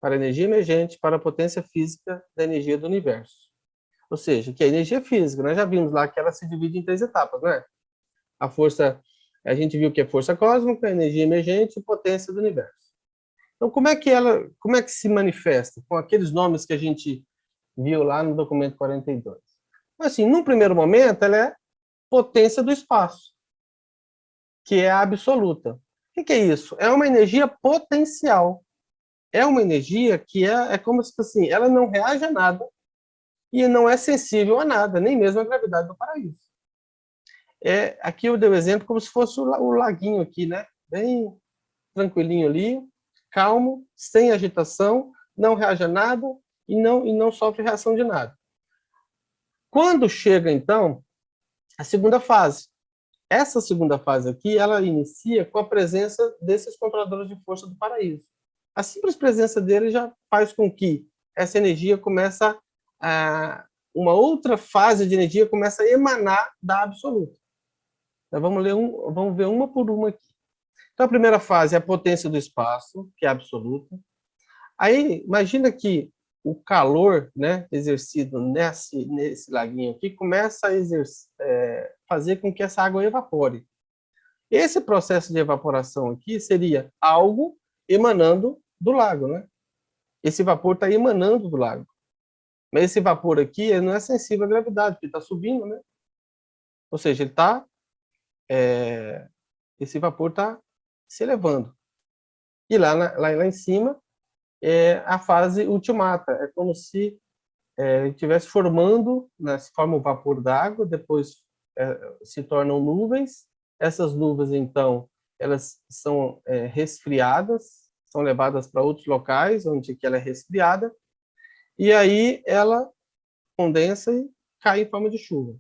para a energia emergente, para a potência física da energia do universo. Ou seja, que a energia física, nós já vimos lá que ela se divide em 3 etapas, né? A força, a gente viu que é força cósmica, energia emergente e potência do universo. Então, como é que se manifesta? Com aqueles nomes que a gente viu lá no documento 42. Assim, num primeiro momento, ela é potência do espaço, que é a absoluta. O que é isso? É uma energia potencial. É uma energia que é como se assim, ela não reage a nada e não é sensível a nada, nem mesmo à gravidade do paraíso. Aqui eu dei o exemplo como se fosse o laguinho aqui, né? Bem tranquilinho ali, calmo, sem agitação, não reage a nada e não sofre reação de nada. Quando chega, então, a segunda fase. Essa segunda fase aqui, ela inicia com a presença desses controladores de força do paraíso. A simples presença dele já faz com que essa energia comece uma outra fase de energia começa a emanar da absoluta. Então, vamos ver uma por uma aqui. Então, a primeira fase é a potência do espaço, que é absoluta. Aí, imagina que o calor, né, exercido nesse laguinho aqui começa a fazer com que essa água evapore. Esse processo de evaporação aqui seria algo emanando do lago, né? Esse vapor está emanando do lago. Mas esse vapor aqui ele não é sensível à gravidade, porque está subindo, né? Ou seja, esse vapor está se elevando. E lá em cima é a fase ultimata. É como se estivesse formando, né, se forma o vapor d'água, depois se tornam nuvens. Essas nuvens, então, elas são resfriadas, são levadas para outros locais, onde que ela é resfriada, e aí ela condensa e cai em forma de chuva.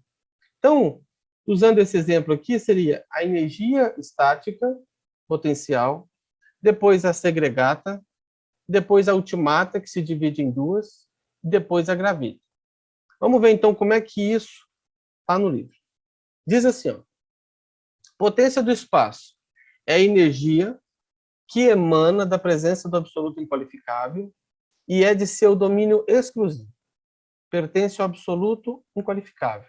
Então, usando esse exemplo aqui, seria a energia estática potencial, depois a segregata, depois a ultimata, que se divide em 2, depois a gravita. Vamos ver, então, como é que isso está no livro. Diz assim, ó, potência do espaço é a energia que emana da presença do absoluto inqualificável e é de seu domínio exclusivo. Pertence ao absoluto inqualificável.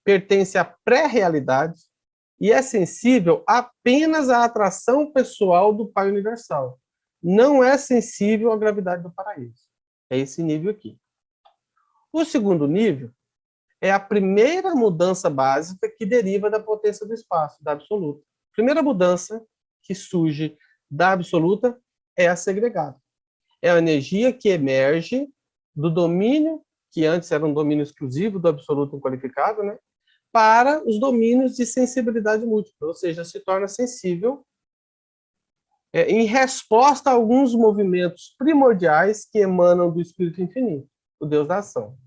Pertence à pré-realidade e é sensível apenas à atração pessoal do Pai Universal. Não é sensível à gravidade do paraíso. É esse nível aqui. O segundo nível é a primeira mudança básica que deriva da potência do espaço, da absoluta. A primeira mudança que surge da absoluta é a segregada. É a energia que emerge do domínio, que antes era um domínio exclusivo do absoluto inqualificável, né, para os domínios de sensibilidade múltipla, ou seja, se torna sensível em resposta a alguns movimentos primordiais que emanam do Espírito Infinito, o Deus da ação.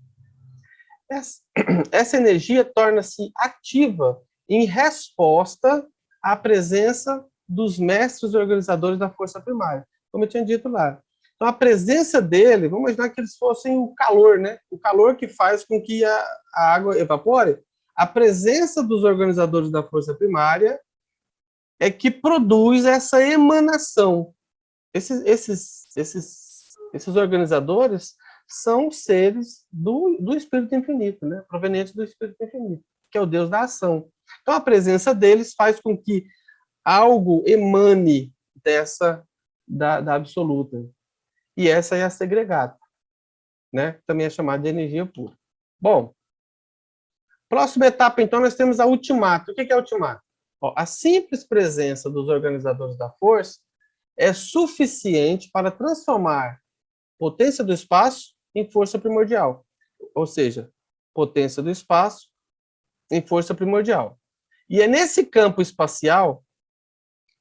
Essa energia torna-se ativa em resposta à presença dos mestres organizadores da força primária, como eu tinha dito lá. Então, a presença dele, vamos imaginar que eles fossem o calor, né? O calor que faz com que a água evapore. A presença dos organizadores da força primária é que produz essa emanação. Esses organizadores são seres do Espírito Infinito, né? Provenientes do Espírito Infinito, que é o Deus da ação. Então, a presença deles faz com que algo emane da absoluta. E essa é a segregata, né? Também é chamada de energia pura. Bom, próxima etapa, então, nós temos a ultimata. O que é a ultimata? A simples presença dos organizadores da força é suficiente para transformar potência do espaço em força primordial. Ou seja, potência do espaço em força primordial. E é nesse campo espacial,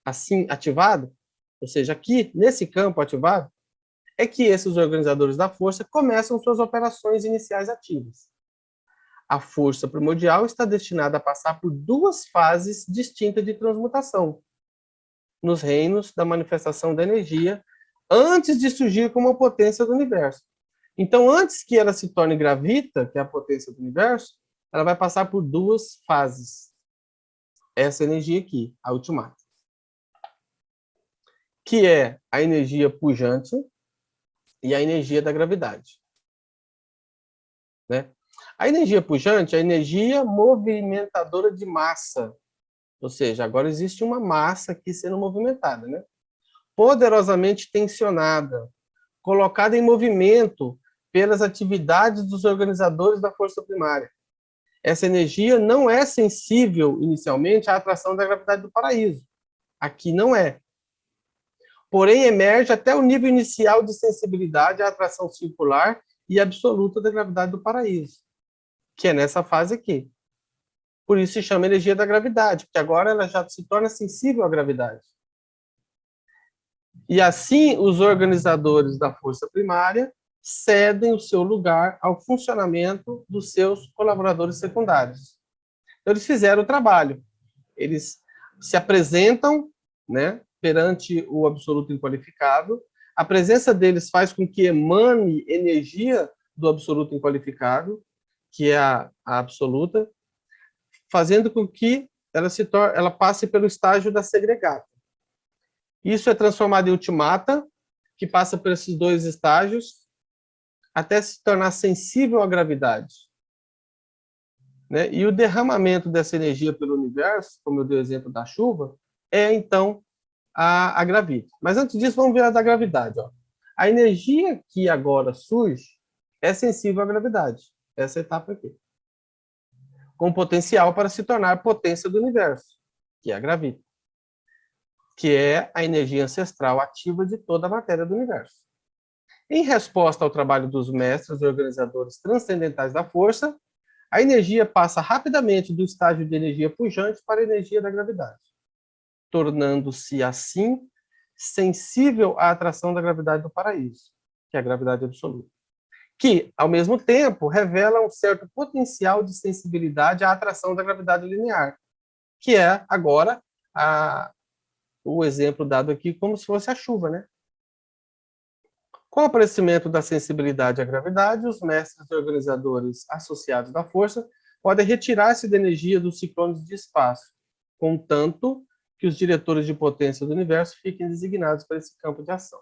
assim ativado, ou seja, aqui, nesse campo ativado, é que esses organizadores da força começam suas operações iniciais ativas. A força primordial está destinada a passar por duas fases distintas de transmutação, nos reinos da manifestação da energia, antes de surgir como a potência do universo. Então, antes que ela se torne gravita, que é a potência do universo, ela vai passar por duas fases. Essa energia aqui, a ultimata. Que é a energia pujante e a energia da gravidade. Né? A energia pujante é a energia movimentadora de massa. Ou seja, agora existe uma massa aqui sendo movimentada, né? Poderosamente tensionada, colocada em movimento pelas atividades dos organizadores da força primária. Essa energia não é sensível, inicialmente, à atração da gravidade do paraíso. Aqui não é. Porém, emerge até o nível inicial de sensibilidade à atração circular e absoluta da gravidade do paraíso, que é nessa fase aqui. Por isso se chama energia da gravidade, porque agora ela já se torna sensível à gravidade. E assim, os organizadores da força primária cedem o seu lugar ao funcionamento dos seus colaboradores secundários. Então, eles fizeram o trabalho. Eles se apresentam, né, perante o absoluto inqualificado. A presença deles faz com que emane energia do absoluto inqualificado, que é a absoluta, fazendo com que ela passe pelo estágio da segregata. Isso é transformado em ultimata, que passa por esses dois estágios, até se tornar sensível à gravidade. Né? E o derramamento dessa energia pelo universo, como eu dei o exemplo da chuva, é, então, a gravita. Mas antes disso, vamos ver a da gravidade. Ó. A energia que agora surge é sensível à gravidade. Essa etapa aqui. Com potencial para se tornar potência do universo, que é a gravita, que é a energia ancestral ativa de toda a matéria do universo. Em resposta ao trabalho dos mestres e organizadores transcendentais da força, a energia passa rapidamente do estágio de energia pujante para a energia da gravidade, tornando-se, assim, sensível à atração da gravidade do paraíso, que é a gravidade absoluta, que, ao mesmo tempo, revela um certo potencial de sensibilidade à atração da gravidade linear, que é, agora, o exemplo dado aqui como se fosse a chuva, né? Com o aparecimento da sensibilidade à gravidade, os mestres e organizadores associados da força podem retirar-se da energia dos ciclones de espaço, contanto que os diretores de potência do universo fiquem designados para esse campo de ação.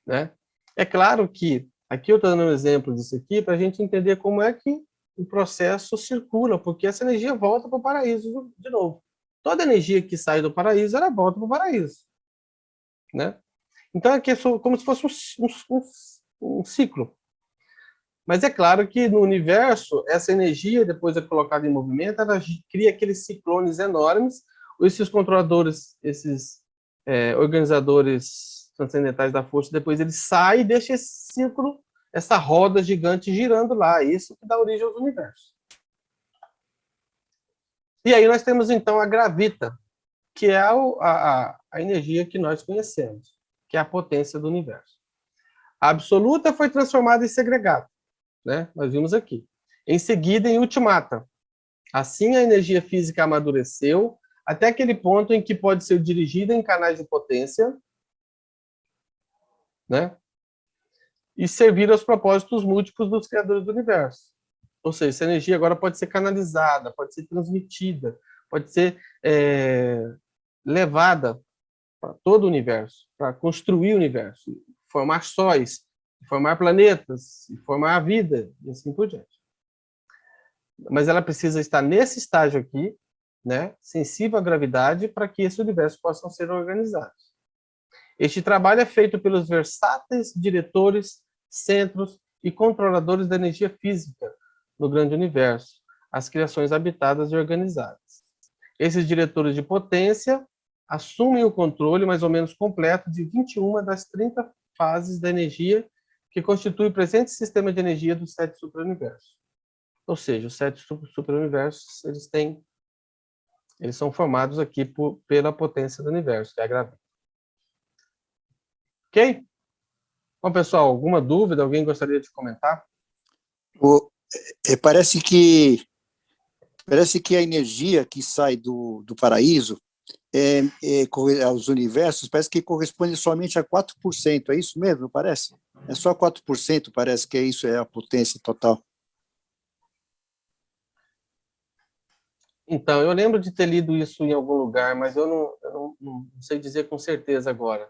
Né? É claro que, aqui eu estou dando um exemplo disso aqui, para a gente entender como é que o processo circula, porque essa energia volta para o paraíso de novo. Toda energia que sai do paraíso, ela volta para o paraíso. Né? Então, aqui é como se fosse um ciclo. Mas é claro que no universo, essa energia, depois é colocada em movimento, ela cria aqueles ciclones enormes. Esses controladores, esses organizadores transcendentais da força, depois eles saem e deixam esse círculo, essa roda gigante girando lá. Isso que dá origem aos universos. E aí nós temos, então, a gravita, que é a energia que nós conhecemos, que é a potência do universo. A absoluta foi transformada em segregata, né? Nós vimos aqui. Em seguida, em ultimata. Assim, a energia física amadureceu até aquele ponto em que pode ser dirigida em canais de potência, né? E servir aos propósitos múltiplos dos criadores do universo. Ou seja, essa energia agora pode ser canalizada, pode ser transmitida, pode ser levada para todo o universo, para construir o universo, formar sóis, formar planetas, formar a vida, e assim por diante. mas ela precisa estar nesse estágio aqui, né, sensível à gravidade, para que esse universo possa ser organizado. Este trabalho é feito pelos versáteis diretores, centros e controladores da energia física no grande universo, as criações habitadas e organizadas. Esses diretores de potência assumem o controle mais ou menos completo de 21 das 30 fases da energia que constitui o presente sistema de energia dos 7 superuniversos. Ou seja, os 7 superuniversos, eles são formados aqui pela potência do universo, que é a gravidade. Ok? Bom, pessoal, alguma dúvida? Alguém gostaria de comentar? Parece que a energia que sai do paraíso aos universos, parece que corresponde somente a 4%, é isso mesmo, parece? É só 4%, parece que isso é a potência total. Então, eu lembro de ter lido isso em algum lugar, mas eu não sei dizer com certeza agora.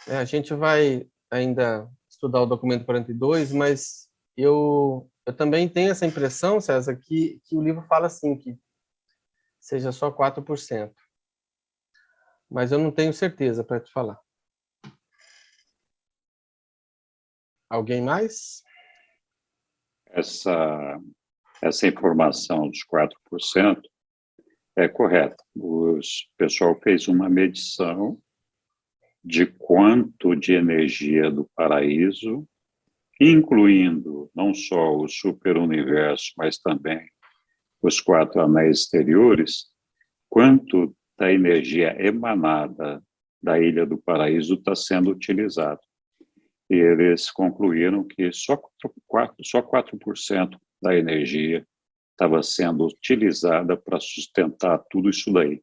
A gente vai ainda estudar o documento 42, mas eu também tenho essa impressão, César, que o livro fala assim, que seja só 4%. Mas eu não tenho certeza para te falar. Alguém mais? Essa informação dos 4% é correta. O pessoal fez uma medição de quanto de energia do paraíso, incluindo não só o superuniverso, mas também os 4 anéis exteriores, quanto da energia emanada da Ilha do Paraíso está sendo utilizado. E eles concluíram que só 4% da energia estava sendo utilizada para sustentar tudo isso daí.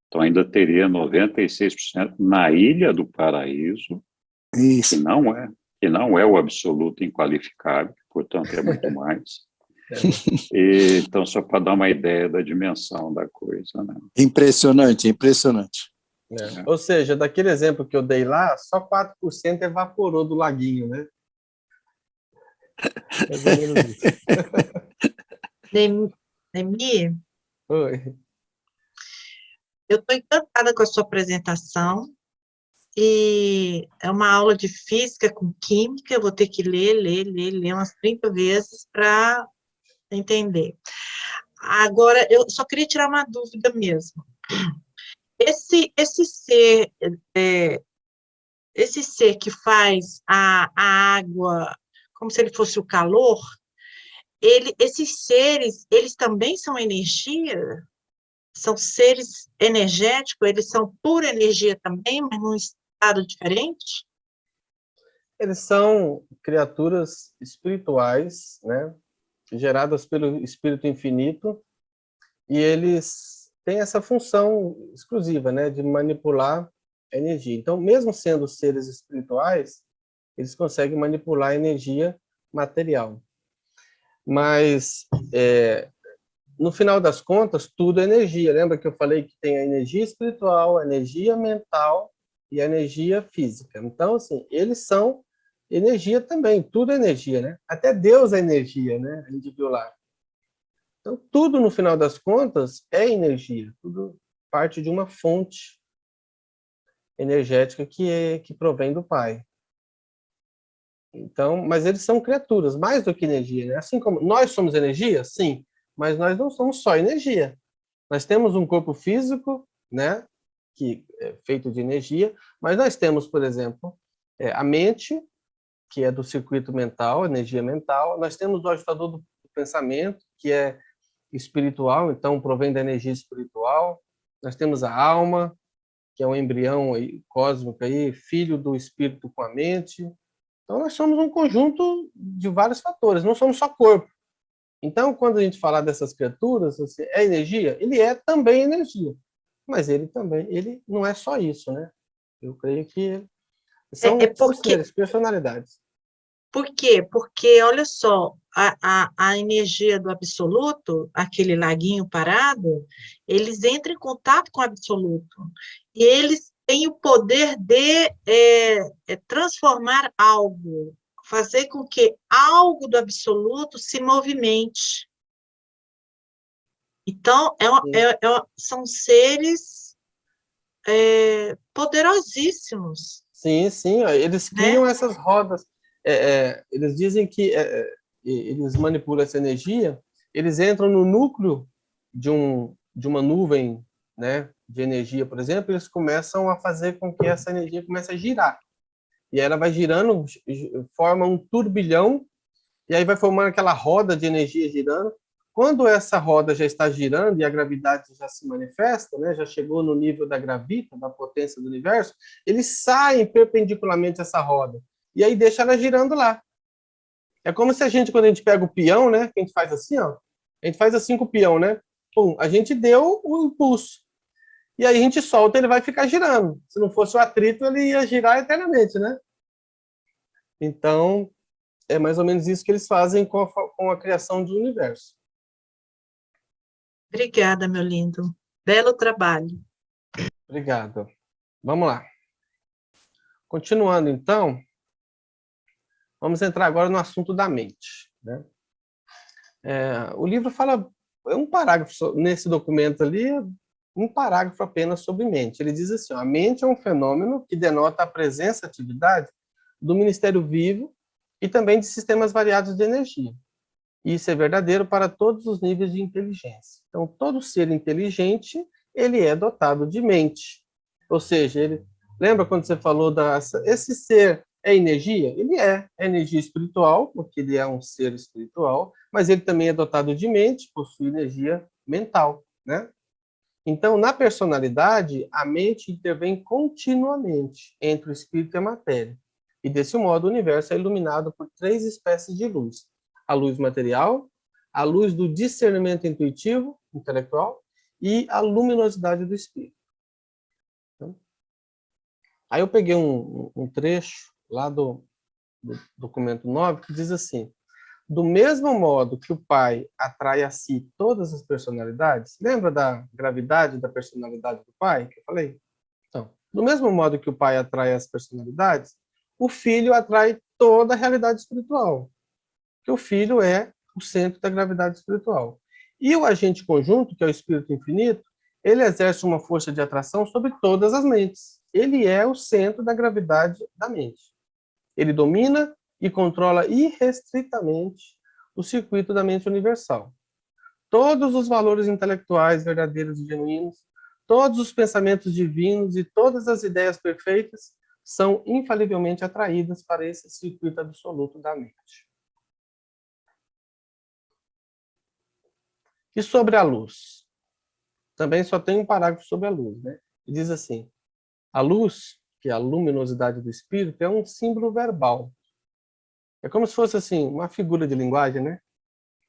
Então, ainda teria 96% na Ilha do Paraíso, Isso. que não é o absoluto inqualificável, portanto, é muito mais. Então, só para dar uma ideia da dimensão da coisa. Né? Impressionante, impressionante. Ou seja, daquele exemplo que eu dei lá, só 4% evaporou do laguinho, né? Mais ou menos isso. Demi, Oi. eu estou encantada com a sua apresentação, e é uma aula de física com química, eu vou ter que ler umas 30 vezes para entender. Agora, eu só queria tirar uma dúvida mesmo. Esse ser que faz a água como se ele fosse o calor, esses seres, eles também são energia? São seres energéticos? Eles são pura energia também, mas num estado diferente? Eles são criaturas espirituais, né, geradas pelo Espírito Infinito, e eles têm essa função exclusiva, né, de manipular a energia. Então, mesmo sendo seres espirituais, eles conseguem manipular a energia material. Mas, no final das contas, tudo é energia. Lembra que eu falei que tem a energia espiritual, a energia mental e a energia física. Então, assim, eles são energia também, tudo é energia, né? Até Deus é energia, né? A gente viu lá. Então, tudo, no final das contas, é energia. Tudo parte de uma fonte energética que provém do Pai. Então, mas eles são criaturas, mais do que energia, né? Assim como nós somos energia, sim, mas nós não somos só energia. Nós temos um corpo físico, né, que é feito de energia, mas nós temos, por exemplo, a mente, que é do circuito mental, energia mental. Nós temos o ajustador do pensamento, que é espiritual, então provém da energia espiritual. Nós temos a alma, que é um embrião aí, cósmico, aí, filho do espírito com a mente. Então, nós somos um conjunto de vários fatores, não somos só corpo. Então, quando a gente falar dessas criaturas, é energia? Ele é também energia, mas ele não é só isso, né? Eu creio que são seres, personalidades. Por quê? Porque, olha só, a energia do absoluto, aquele laguinho parado, eles entram em contato com o absoluto, e eles têm o poder de transformar algo, fazer com que algo do absoluto se movimente. Então, são seres poderosíssimos. Sim, sim, eles criam essas rodas. Eles dizem que eles manipulam essa energia, eles entram no núcleo de uma nuvem, né, de energia, por exemplo, eles começam a fazer com que essa energia comece a girar. E ela vai girando, forma um turbilhão, e aí vai formando aquela roda de energia girando. Quando essa roda já está girando e a gravidade já se manifesta, né, já chegou no nível da gravita, da potência do universo, eles saem perpendicularmente a essa roda. E aí deixa ela girando lá. É como se quando a gente pega o peão, né, que a gente faz assim, ó, a gente faz assim com o peão, né? Pum, a gente deu o impulso. E aí a gente solta, ele vai ficar girando. Se não fosse o atrito, ele ia girar eternamente, né? Então, é mais ou menos isso que eles fazem com a criação do universo. Obrigada, meu lindo. Belo trabalho. Obrigado. Vamos lá. Continuando, então, vamos entrar agora no assunto da mente, né? O livro fala, um parágrafo nesse documento ali, um parágrafo apenas sobre mente. Ele diz assim, ó, a mente é um fenômeno que denota a presença, atividade do Ministério Vivo e também de sistemas variados de energia. Isso é verdadeiro para todos os níveis de inteligência. Então, todo ser inteligente, ele é dotado de mente. Ou seja, lembra quando você falou esse ser é energia? Ele é energia espiritual, porque ele é um ser espiritual, mas ele também é dotado de mente, possui energia mental, né? Então, na personalidade, a mente intervém continuamente entre o espírito e a matéria. E, desse modo, o universo é iluminado por 3 espécies de luz. A luz material, a luz do discernimento intuitivo, intelectual, e a luminosidade do espírito. Aí eu peguei um trecho lá do documento 9, que diz assim, do mesmo modo que o pai atrai a si todas as personalidades, lembra da gravidade da personalidade do pai, que eu falei? Então, do mesmo modo que o pai atrai as personalidades, o filho atrai toda a realidade espiritual, que o filho é o centro da gravidade espiritual. E o agente conjunto, que é o espírito infinito, ele exerce uma força de atração sobre todas as mentes. Ele é o centro da gravidade da mente. Ele domina e controla irrestritamente o circuito da mente universal. Todos os valores intelectuais verdadeiros e genuínos, todos os pensamentos divinos e todas as ideias perfeitas são infalivelmente atraídas para esse circuito absoluto da mente. E sobre a luz? Também só tem um parágrafo sobre a luz, né? E diz assim, a luz, que é a luminosidade do espírito, é um símbolo verbal. É como se fosse assim, uma figura de linguagem, né?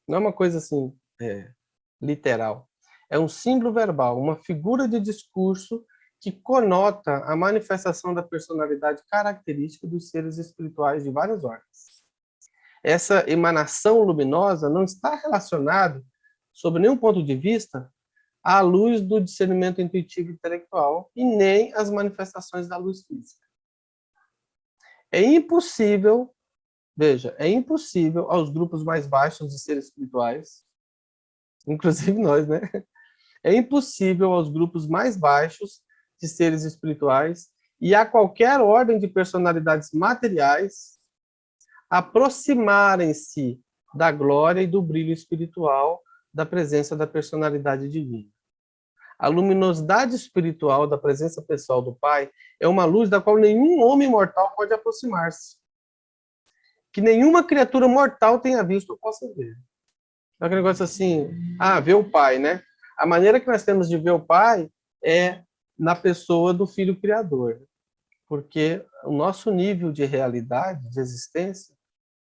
Não é uma coisa assim, literal. É um símbolo verbal, uma figura de discurso que conota a manifestação da personalidade característica dos seres espirituais de várias ordens. Essa emanação luminosa não está relacionada, sob nenhum ponto de vista, à luz do discernimento intuitivo e intelectual e nem às manifestações da luz física. É impossível, veja, é impossível aos grupos mais baixos de seres espirituais, inclusive nós, né? É impossível aos grupos mais baixos de seres espirituais e a qualquer ordem de personalidades materiais aproximarem-se da glória e do brilho espiritual da presença da personalidade divina. A luminosidade espiritual da presença pessoal do Pai é uma luz da qual nenhum homem mortal pode aproximar-se. Que nenhuma criatura mortal tenha visto ou possa ver. É aquele negócio assim, ver o Pai, né? A maneira que nós temos de ver o Pai é na pessoa do Filho Criador. Porque o nosso nível de realidade, de existência,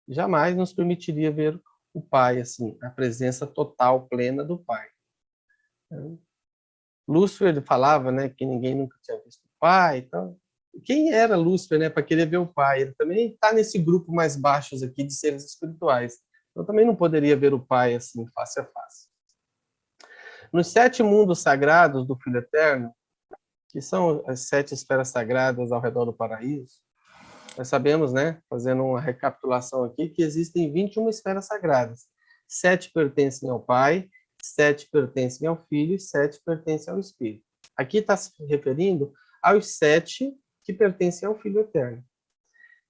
jamais nos permitiria ver o Pai, assim, a presença total, plena do Pai. Lúcifer falava, né, que ninguém nunca tinha visto o Pai. Então, quem era Lúcifer, né, para querer ver o Pai? Ele também está nesse grupo mais baixo aqui de seres espirituais. Então, também não poderia ver o Pai assim, face a face. Nos 7 mundos sagrados do Filho Eterno, que são as 7 esferas sagradas ao redor do paraíso, nós sabemos, né, fazendo uma recapitulação aqui, que existem 21 esferas sagradas. 7 pertencem ao Pai, 7 pertencem ao Filho e 7 pertencem ao Espírito. Aqui está se referindo aos 7 que pertencem ao Filho Eterno.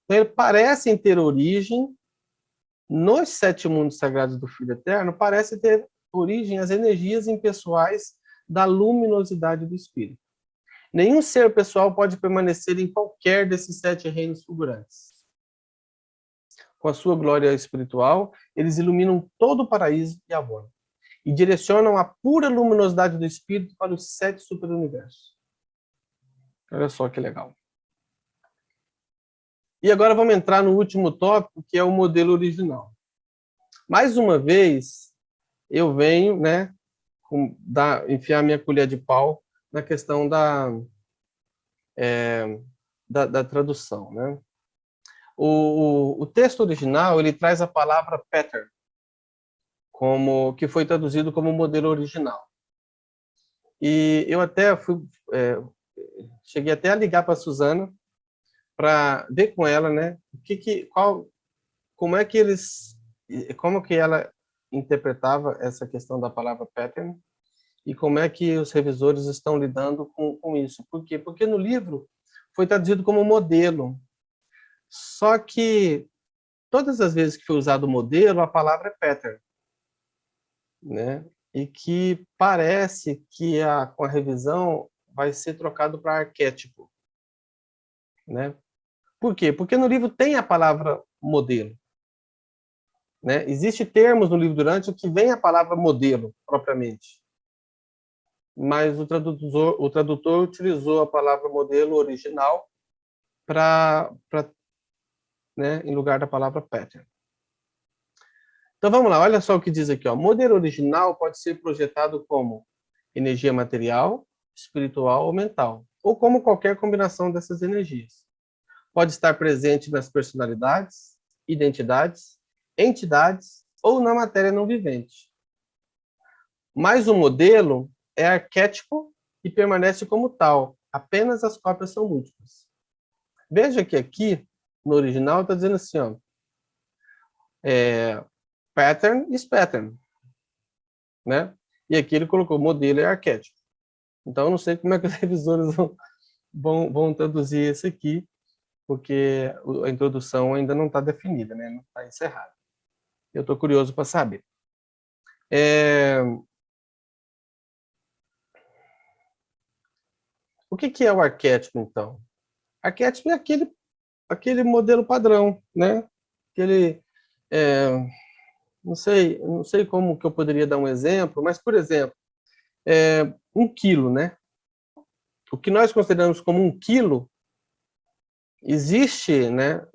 Então, eles parecem ter origem nos 7 mundos sagrados do Filho Eterno, parece ter origem as energias impessoais da luminosidade do Espírito. Nenhum ser pessoal pode permanecer em qualquer desses 7 reinos fulgurantes. Com a sua glória espiritual, eles iluminam todo o paraíso e Avona, e direcionam a pura luminosidade do Espírito para os 7 superuniversos. Olha só que legal. E agora vamos entrar no último tópico, que é o modelo original. Mais uma vez, eu venho, né, enfiar minha colher de pau na questão da tradução, né? O texto original, ele traz a palavra pattern, que foi traduzido como modelo original. E eu até cheguei até a ligar para a Suzana para ver com ela, né, como que ela interpretava essa questão da palavra pattern e como é que os revisores estão lidando com isso. Por quê? Porque no livro foi traduzido como modelo. Só que todas as vezes que foi usado modelo, a palavra é pattern, né? E que parece que com a revisão vai ser trocado para arquétipo, né? Por quê? Porque no livro tem a palavra modelo, né? Existem termos no livro Durante que vem a palavra modelo propriamente, mas o tradutor utilizou a palavra modelo original né, em lugar da palavra pattern. Então vamos lá, olha só o que diz aqui, ó. Modelo original pode ser projetado como energia material, espiritual ou mental, ou como qualquer combinação dessas energias. Pode estar presente nas personalidades, identidades, entidades ou na matéria não vivente. Mas o modelo é arquétipo e permanece como tal, apenas as cópias são múltiplas. Veja que aqui, no original, está dizendo assim, ó, pattern is pattern, né? E aqui ele colocou modelo e arquétipo. Então, eu não sei como é que os revisores vão traduzir esse aqui, porque a introdução ainda não está definida, né? Não está encerrada. Eu estou curioso para saber. O que é o arquétipo, então? Arquétipo é aquele modelo padrão, né? Não sei como que eu poderia dar um exemplo, mas, por exemplo, 1 quilo, né? O que nós consideramos como 1 quilo, existe, né,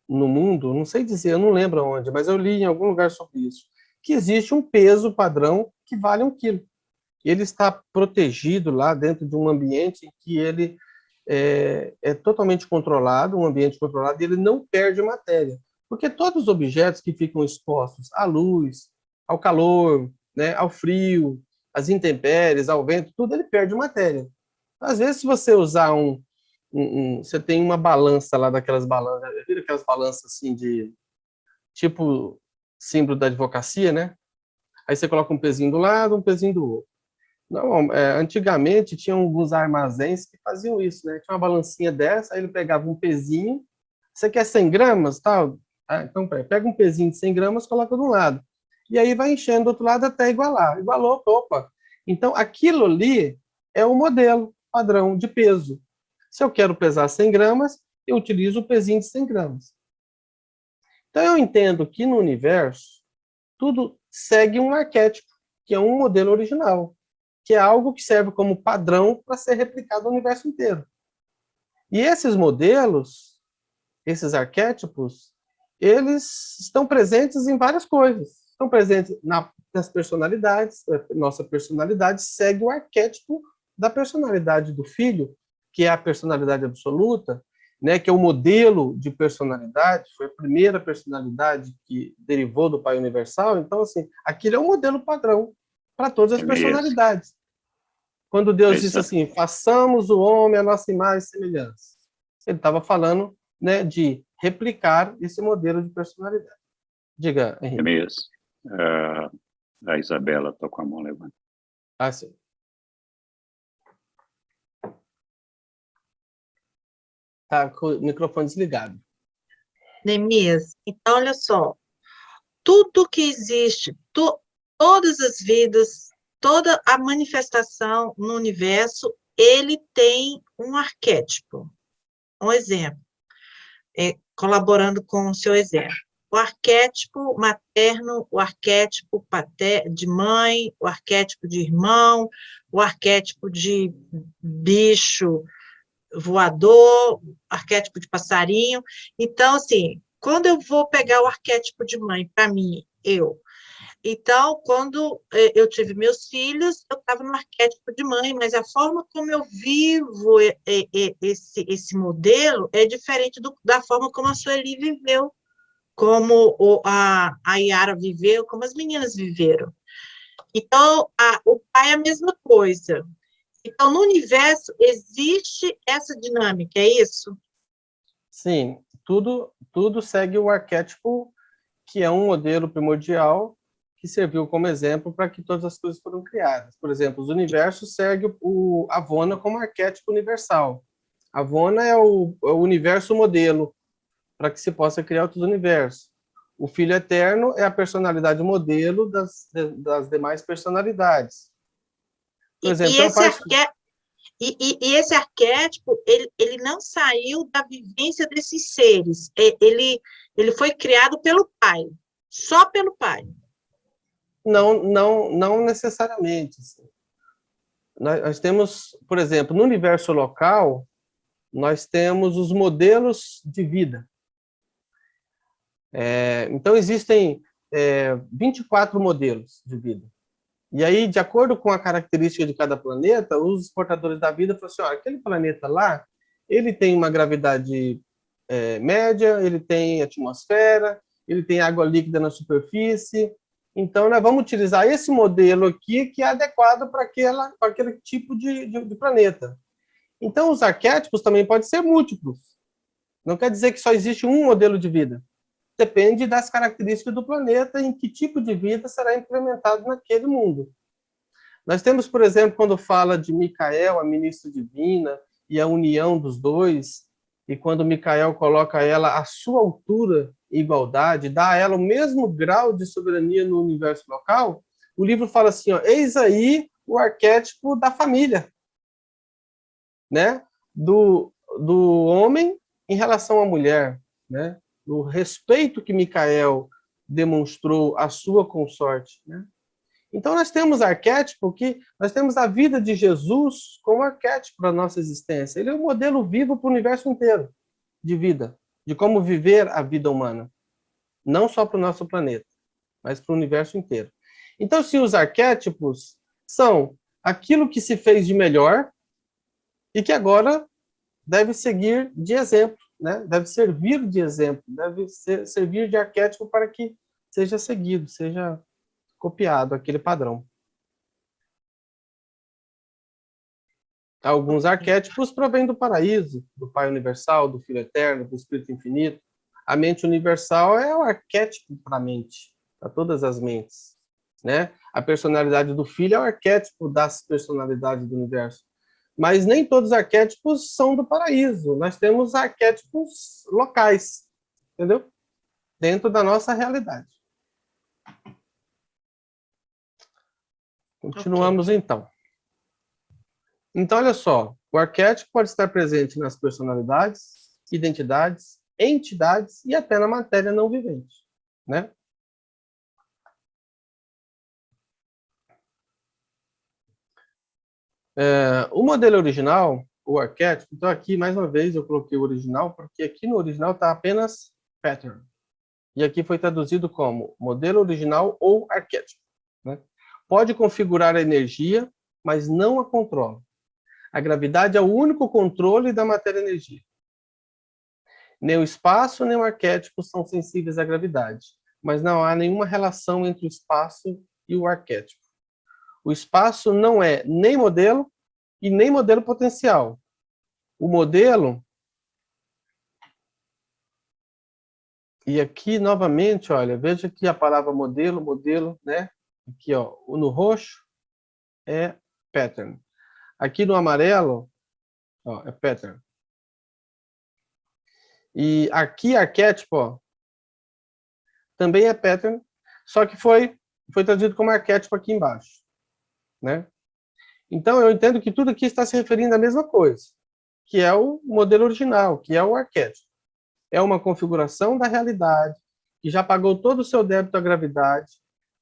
no mundo, não sei dizer, eu não lembro onde, mas eu li em algum lugar sobre isso, que existe um peso padrão que vale 1 quilo. Ele está protegido lá dentro de um ambiente em que ele é totalmente controlado, um ambiente controlado, e ele não perde matéria. Porque todos os objetos que ficam expostos à luz, ao calor, né, ao frio, às intempéries, ao vento, tudo ele perde matéria. Às vezes, se você usar você tem uma balança lá, daquelas balanças, vira aquelas balanças assim de tipo símbolo da advocacia, né? Aí você coloca um pezinho do lado, um pezinho do outro. Não, antigamente tinha alguns armazéns que faziam isso, né? Tinha uma balancinha dessa, aí ele pegava um pezinho, você quer 100 gramas, tal? Então pega um pezinho de 100 gramas, coloca do lado. E aí vai enchendo do outro lado até igualar. Igualou, opa. Então aquilo ali é o modelo padrão de peso. Se eu quero pesar 100 gramas, eu utilizo o pezinho de 100 gramas. Então eu entendo que no universo, tudo segue um arquétipo, que é um modelo original, que é algo que serve como padrão para ser replicado no universo inteiro. E esses modelos, esses arquétipos, eles estão presentes em várias coisas. Estão presentes nas personalidades. Nossa personalidade segue o arquétipo da personalidade do filho, que é a personalidade absoluta, né, que é o modelo de personalidade, foi a primeira personalidade que derivou do Pai Universal. Então, assim, aquilo é um modelo padrão para todas as personalidades. Quando Deus disse assim, façamos o homem à nossa imagem e semelhança, ele estava falando né, de replicar esse modelo de personalidade. Diga, Henrique. Jeremias, a Isabela está com a mão levantada. Ah, sim. Tá com o microfone desligado. Neemias, então, olha só, tudo que existe, todas as vidas, toda a manifestação no universo, ele tem um arquétipo. Um exemplo, colaborando com o seu exemplo. O arquétipo materno, o arquétipo de mãe, o arquétipo de irmão, o arquétipo de bicho voador, arquétipo de passarinho. Então, assim, quando eu vou pegar o arquétipo de mãe, para mim, então, quando eu tive meus filhos, eu estava no arquétipo de mãe, mas a forma como eu vivo esse modelo é diferente da forma como a Sueli viveu, como a Yara viveu, como as meninas viveram. Então, o pai é a mesma coisa. Então, no universo, existe essa dinâmica, é isso? Sim, tudo segue o arquétipo, que é um modelo primordial que serviu como exemplo para que todas as coisas foram criadas. Por exemplo, os universos seguem o Avona como arquétipo universal. Avona é o universo modelo para que se possa criar outros universos. O Filho Eterno é a personalidade modelo das demais personalidades. Por exemplo, esse arquétipo, ele não saiu da vivência desses seres. Ele foi criado pelo pai, só pelo pai. Não necessariamente. Nós temos, por exemplo, no universo local, nós temos os modelos de vida. Então, existem 24 modelos de vida. E aí, de acordo com a característica de cada planeta, os portadores da vida falam assim, aquele planeta lá, ele tem uma gravidade média, ele tem atmosfera, ele tem água líquida na superfície. Então, nós vamos utilizar esse modelo aqui, que é adequado para aquele tipo de planeta. Então, os arquétipos também podem ser múltiplos. Não quer dizer que só existe um modelo de vida. Depende das características do planeta, em que tipo de vida será implementado naquele mundo. Nós temos, por exemplo, quando fala de Micael, a ministra divina, e a união dos dois, e quando Micael coloca ela à sua altura e igualdade, dá a ela o mesmo grau de soberania no universo local, o livro fala assim, eis aí o arquétipo da família, né? Do homem em relação à mulher, né? O respeito que Micael demonstrou à sua consorte, né? Então, nós temos arquétipo nós temos a vida de Jesus como arquétipo para a nossa existência. Ele é um modelo vivo para o universo inteiro de vida, de como viver a vida humana. Não só para o nosso planeta, mas para o universo inteiro. Então, se os arquétipos são aquilo que se fez de melhor e que agora deve seguir de exemplo, né? Deve servir de exemplo, deve servir de arquétipo para que seja seguido, seja copiado aquele padrão. Alguns arquétipos provêm do paraíso, do Pai Universal, do Filho Eterno, do Espírito Infinito. A mente universal é o arquétipo para a mente, para todas as mentes, né? A personalidade do Filho é o arquétipo das personalidades do universo. Mas nem todos os arquétipos são do paraíso. Nós temos arquétipos locais, entendeu? Dentro da nossa realidade. Continuamos, então. Então, olha só. O arquétipo pode estar presente nas personalidades, identidades, entidades e até na matéria não vivente, né? O modelo original, o arquétipo, então aqui, mais uma vez, eu coloquei o original, porque aqui no original está apenas pattern. E aqui foi traduzido como modelo original ou arquétipo, né? Pode configurar a energia, mas não a controla. A gravidade é o único controle da matéria-energia. Nem o espaço, nem o arquétipo são sensíveis à gravidade, mas não há nenhuma relação entre o espaço e o arquétipo. O espaço não é nem modelo e nem modelo potencial. O modelo E aqui, novamente, olha, veja que a palavra modelo, modelo, né? Aqui, ó, no roxo é pattern. Aqui no amarelo, ó, é pattern. E aqui, arquétipo, ó, também é pattern, só que foi traduzido como arquétipo aqui embaixo, né? Então, eu entendo que tudo aqui está se referindo à mesma coisa, que é o modelo original, que é o arquétipo. É uma configuração da realidade, que já pagou todo o seu débito à gravidade.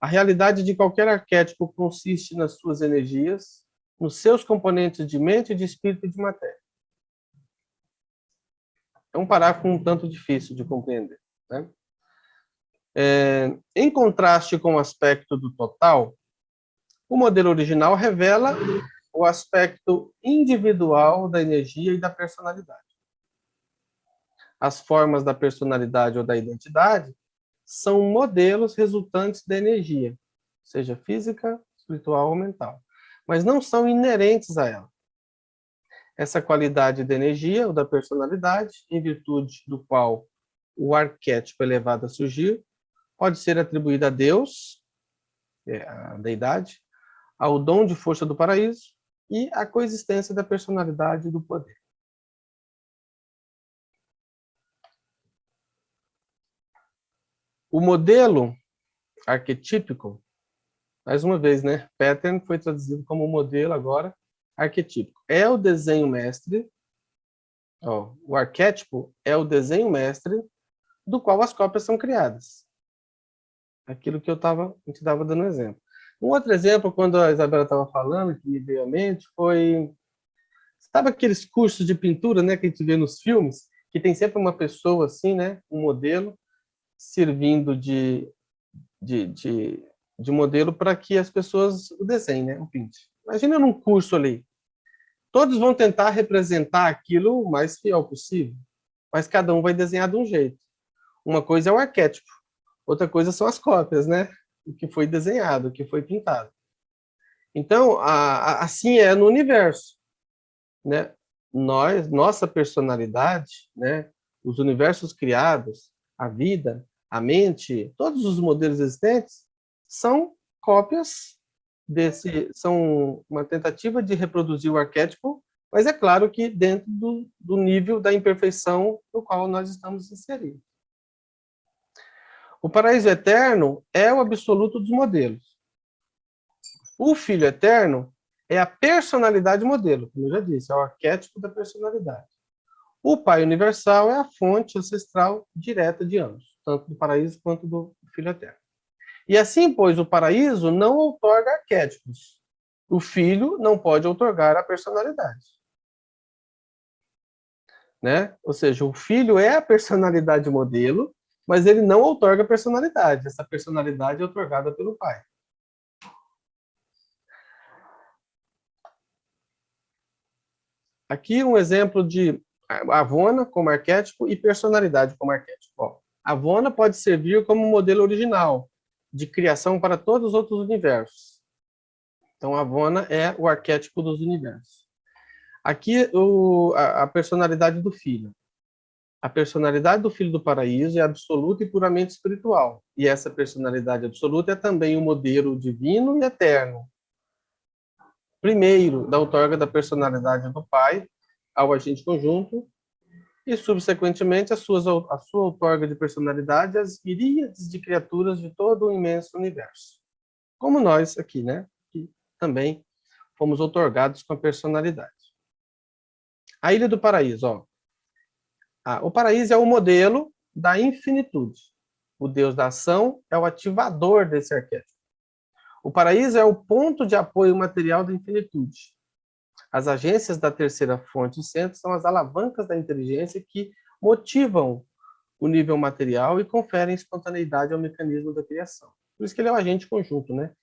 A realidade de qualquer arquétipo consiste nas suas energias, nos seus componentes de mente, de espírito e de matéria. É um parágrafo um tanto difícil de compreender, né? Em contraste com o aspecto do total, o modelo original revela o aspecto individual da energia e da personalidade. As formas da personalidade ou da identidade são modelos resultantes da energia, seja física, espiritual ou mental, mas não são inerentes a ela. Essa qualidade da energia ou da personalidade, em virtude do qual o arquétipo é levado a surgir, pode ser atribuída a Deus, a deidade, ao dom de força do paraíso e à coexistência da personalidade e do poder. O modelo arquetípico, mais uma vez, né? Pattern foi traduzido como modelo agora arquetípico. É o desenho mestre, ó, o arquétipo é o desenho mestre do qual as cópias são criadas. Aquilo que a gente estava dando exemplo. Um outro exemplo, quando a Isabela estava falando, que me veio à mente, foi... Sabe aqueles cursos de pintura, né, que a gente vê nos filmes, que tem sempre uma pessoa assim, né, um modelo, servindo de modelo para que as pessoas o desenhem, né, o pinte. Imagina num curso ali. Todos vão tentar representar aquilo o mais fiel possível, mas cada um vai desenhar de um jeito. Uma coisa é o arquétipo, outra coisa são as cópias, né? O que foi desenhado, o que foi pintado. Então, assim é no universo, né? Nossa personalidade, né? Os universos criados, a vida, a mente, todos os modelos existentes são cópias são uma tentativa de reproduzir o arquétipo, mas é claro que dentro do nível da imperfeição no qual nós estamos inseridos. O paraíso eterno é o absoluto dos modelos. O Filho eterno é a personalidade modelo, como eu já disse, é o arquétipo da personalidade. O Pai universal é a fonte ancestral direta de ambos, tanto do paraíso quanto do Filho eterno. E assim, pois, o paraíso não outorga arquétipos. O Filho não pode outorgar a personalidade. Né? Ou seja, o Filho é a personalidade modelo, mas ele não outorga a personalidade. Essa personalidade é outorgada pelo Pai. Aqui um exemplo de Avona como arquétipo e personalidade como arquétipo. Ó, Avona pode servir como modelo original de criação para todos os outros universos. Então, Avona é o arquétipo dos universos. Aqui, a personalidade do Filho. A personalidade do Filho do Paraíso é absoluta e puramente espiritual. E essa personalidade absoluta é também o modelo divino e eterno. Primeiro, da outorga da personalidade do Pai ao agente conjunto, e, subsequentemente, a sua outorga de personalidade às miríades de criaturas de todo o imenso universo. Como nós aqui, né? Que também fomos outorgados com a personalidade. A Ilha do Paraíso, ó. O paraíso é o modelo da infinitude. O Deus da ação é o ativador desse arquétipo. O paraíso é o ponto de apoio material da infinitude. As agências da terceira fonte e centro são as alavancas da inteligência que motivam o nível material e conferem espontaneidade ao mecanismo da criação. Por isso que ele é o agente conjunto, né?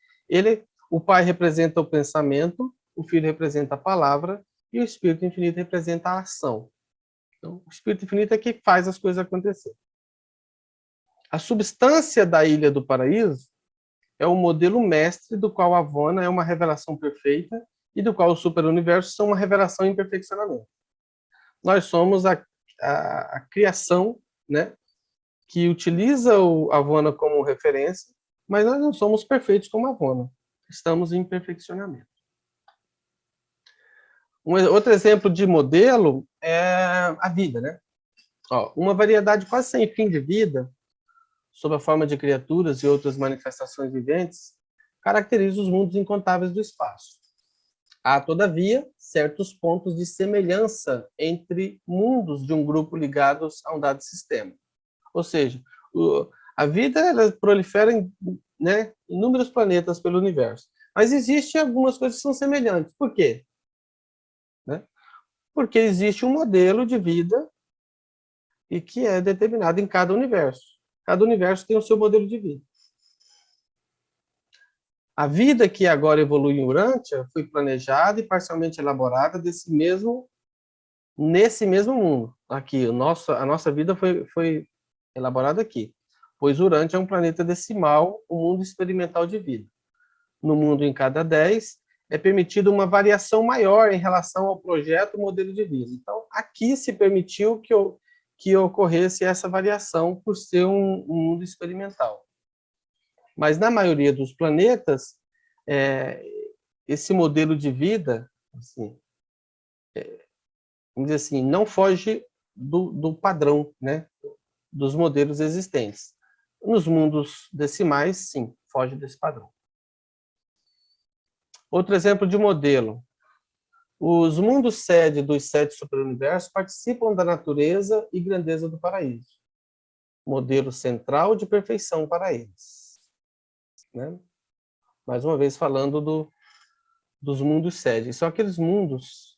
O Pai representa o pensamento, o Filho representa a palavra e o Espírito Infinito representa a ação. Então, o Espírito Infinito é que faz as coisas acontecer. A substância da Ilha do Paraíso é o modelo mestre do qual a Avona é uma revelação perfeita e do qual os superuniversos são uma revelação em perfeccionamento. Nós somos a criação, né, que utiliza o Avona como referência, mas nós não somos perfeitos como Avona. Estamos em perfeccionamento. Outro exemplo de modelo é a vida, né? Uma variedade quase sem fim de vida, sob a forma de criaturas e outras manifestações viventes, caracteriza os mundos incontáveis do espaço. Há, todavia, certos pontos de semelhança entre mundos de um grupo ligados a um dado sistema. Ou seja, a vida ela prolifera em inúmeros planetas pelo universo. Mas existem algumas coisas que são semelhantes. Por quê? Porque existe um modelo de vida e que é determinado em cada universo. Cada universo tem o seu modelo de vida. A vida que agora evolui em Urântia foi planejada e parcialmente elaborada nesse mesmo mundo. Aqui, a nossa vida foi elaborada aqui, pois Urântia é um planeta decimal, um mundo experimental de vida. No mundo em cada 10, é permitida uma variação maior em relação ao projeto modelo de vida. Então, aqui se permitiu que ocorresse essa variação por ser um mundo experimental. Mas na maioria dos planetas, esse modelo de vida, assim, vamos dizer assim, não foge do padrão, né, dos modelos existentes. Nos mundos decimais, sim, foge desse padrão. Outro exemplo de modelo. Os mundos sede dos 7 superuniversos participam da natureza e grandeza do paraíso. Modelo central de perfeição para eles. Né? Mais uma vez falando dos mundos sede. São aqueles mundos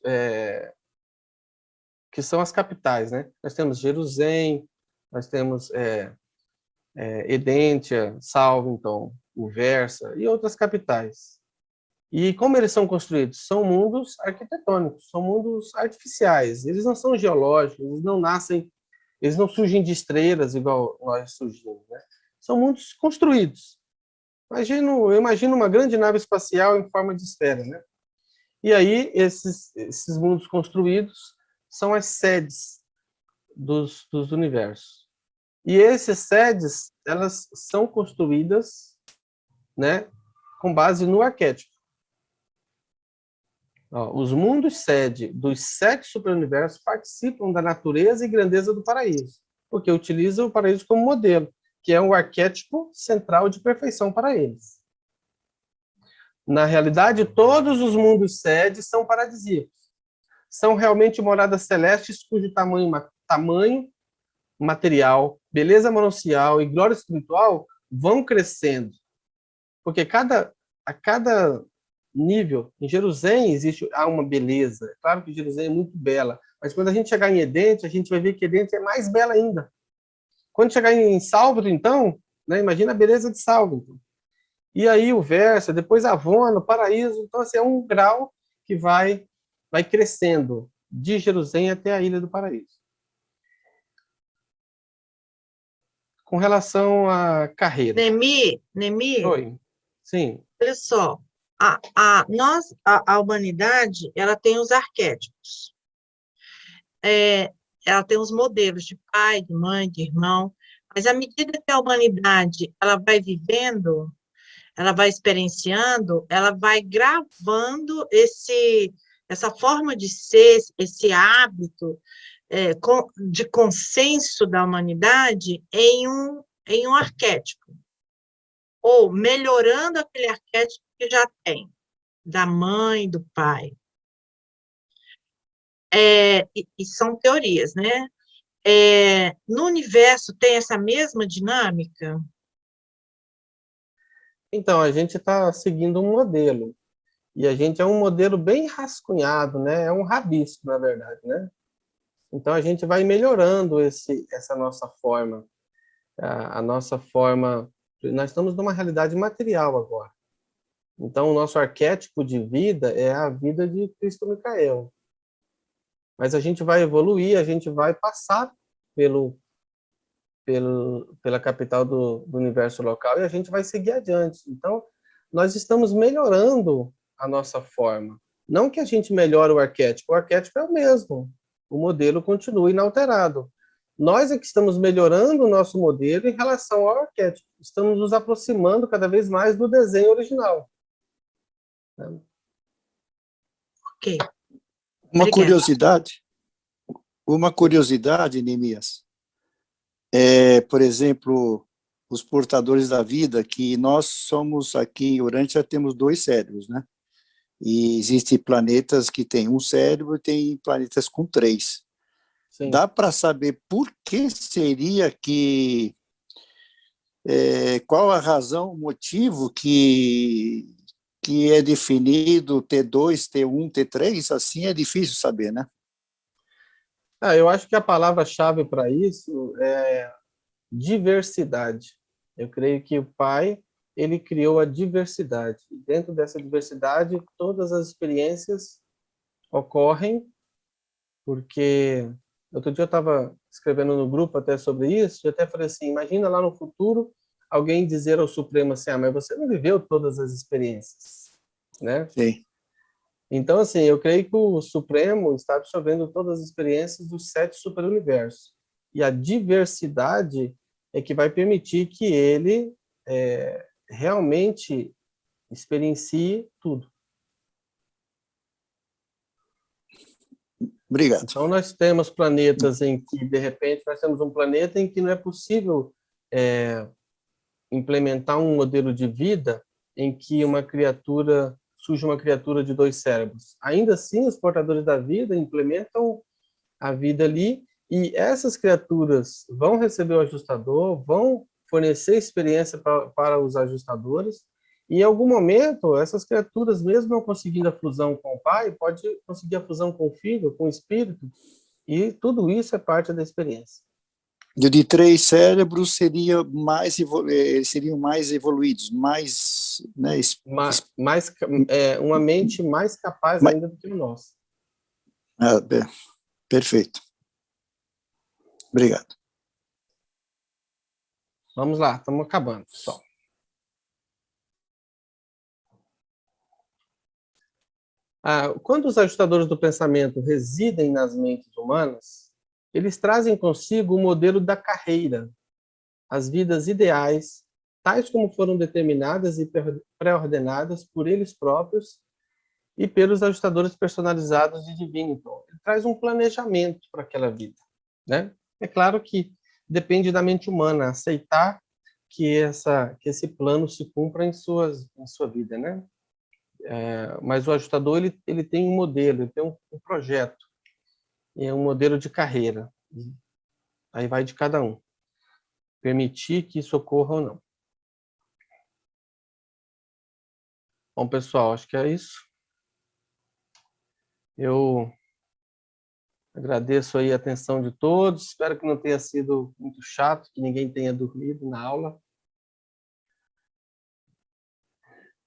que são as capitais. Né? Nós temos Jerusalém, nós temos Edentia, Salvington, Uversa e outras capitais. E como eles são construídos? São mundos arquitetônicos, são mundos artificiais. Eles não são geológicos, eles não nascem, eles não surgem de estrelas igual nós surgimos. Né? São mundos construídos. Eu imagino uma grande nave espacial em forma de esfera. Né? E aí, esses mundos construídos são as sedes dos universos. E essas sedes, elas são construídas, né, com base no arquétipo. Os mundos sede dos 7 superuniversos participam da natureza e grandeza do paraíso, porque utilizam o paraíso como modelo, que é um arquétipo central de perfeição para eles. Na realidade, todos os mundos sede são paradisíacos. São realmente moradas celestes cujo tamanho material, beleza monancial e glória espiritual vão crescendo. Porque a cada nível, em Jerusalém há uma beleza. Claro que Jerusalém é muito bela, mas quando a gente chegar em Edentia, a gente vai ver que Edentia é mais bela ainda. Quando chegar em Salvington, então, né, imagina a beleza de Salvington. E aí o Versa, depois Avona, o Paraíso. Então, assim, é um grau que vai crescendo de Jerusalém até a Ilha do Paraíso. Com relação à carreira. Nemi, Oi. Sim. olha só. A humanidade, ela tem os arquétipos. Ela tem os modelos de pai, de mãe, de irmão, mas à medida que a humanidade ela vai vivendo, ela vai experienciando, ela vai gravando essa forma de ser, esse hábito de consenso da humanidade em um arquétipo, ou melhorando aquele arquétipo que já tem, da mãe, do pai. E são teorias, né? No universo tem essa mesma dinâmica? Então, a gente está seguindo um modelo. E a gente é um modelo bem rascunhado, né? É um rabisco, na verdade, né? Então, a gente vai melhorando essa nossa forma. A nossa forma... Nós estamos numa realidade material agora. Então, o nosso arquétipo de vida é a vida de Cristo Micael. Mas a gente vai evoluir, a gente vai passar pela capital do universo local e a gente vai seguir adiante. Então, nós estamos melhorando a nossa forma. Não que a gente melhore o arquétipo é o mesmo. O modelo continua inalterado. Nós é que estamos melhorando o nosso modelo em relação ao arquétipo. Estamos nos aproximando cada vez mais do desenho original. Ok. Uma Obrigada. curiosidade, Neemias, por exemplo, os portadores da vida, que nós somos aqui em Urântia, temos 2 cérebros, né? E existem planetas que têm um cérebro e tem planetas com 3. Sim. Dá para saber por que seria que... qual a razão, o motivo que é definido T2, T1, T3? Assim é difícil saber, né? Eu acho que a palavra-chave para isso é diversidade. Eu creio que o Pai, ele criou a diversidade. E dentro dessa diversidade, todas as experiências ocorrem, porque outro dia eu estava escrevendo no grupo até sobre isso, e até falei assim, imagina lá no futuro alguém dizer ao Supremo assim, mas você não viveu todas as experiências, né? Sim. Então, assim, eu creio que o Supremo está absorvendo todas as experiências dos 7 superuniversos. E a diversidade é que vai permitir que ele realmente experiencie tudo. Obrigado. Então, nós temos planetas em que, de repente, nós temos um planeta em que não é possível implementar um modelo de vida em que surge uma criatura de 2 cérebros. Ainda assim, os portadores da vida implementam a vida ali, e essas criaturas vão receber o ajustador, vão fornecer experiência para os ajustadores, e em algum momento, essas criaturas, mesmo não conseguindo a fusão com o pai, pode conseguir a fusão com o filho, com o espírito, e tudo isso é parte da experiência. E o de 3 cérebros seriam mais evoluídos, mais... Né, uma mente mais capaz ainda do que o nosso. Perfeito. Obrigado. Vamos lá, estamos acabando, pessoal. Quando os ajustadores do pensamento residem nas mentes humanas, eles trazem consigo o modelo da carreira, as vidas ideais, tais como foram determinadas e pré-ordenadas por eles próprios e pelos ajustadores personalizados de Diviniton. Ele traz um planejamento para aquela vida, né? É claro que depende da mente humana aceitar que esse plano se cumpra em sua vida, né? Mas o ajustador ele tem um modelo, ele tem um projeto, é um modelo de carreira. Aí vai de cada um permitir que isso ocorra ou não. Bom, pessoal, acho que é isso. Eu agradeço aí a atenção de todos. Espero que não tenha sido muito chato, que ninguém tenha dormido na aula.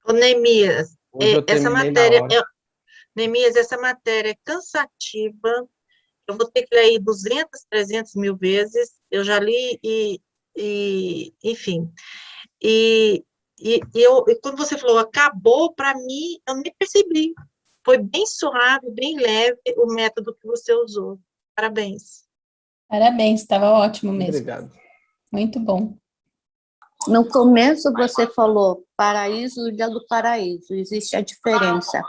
Ô, Neemias, Neemias, essa matéria é cansativa. Eu vou ter que ler aí 200, 300 mil vezes. Eu já li enfim. E quando você falou acabou, para mim, eu nem percebi. Foi bem suave, bem leve o método que você usou. Parabéns. Parabéns, estava ótimo mesmo. Obrigado. Muito bom. No começo você falou paraíso e ilha do paraíso. Existe a diferença.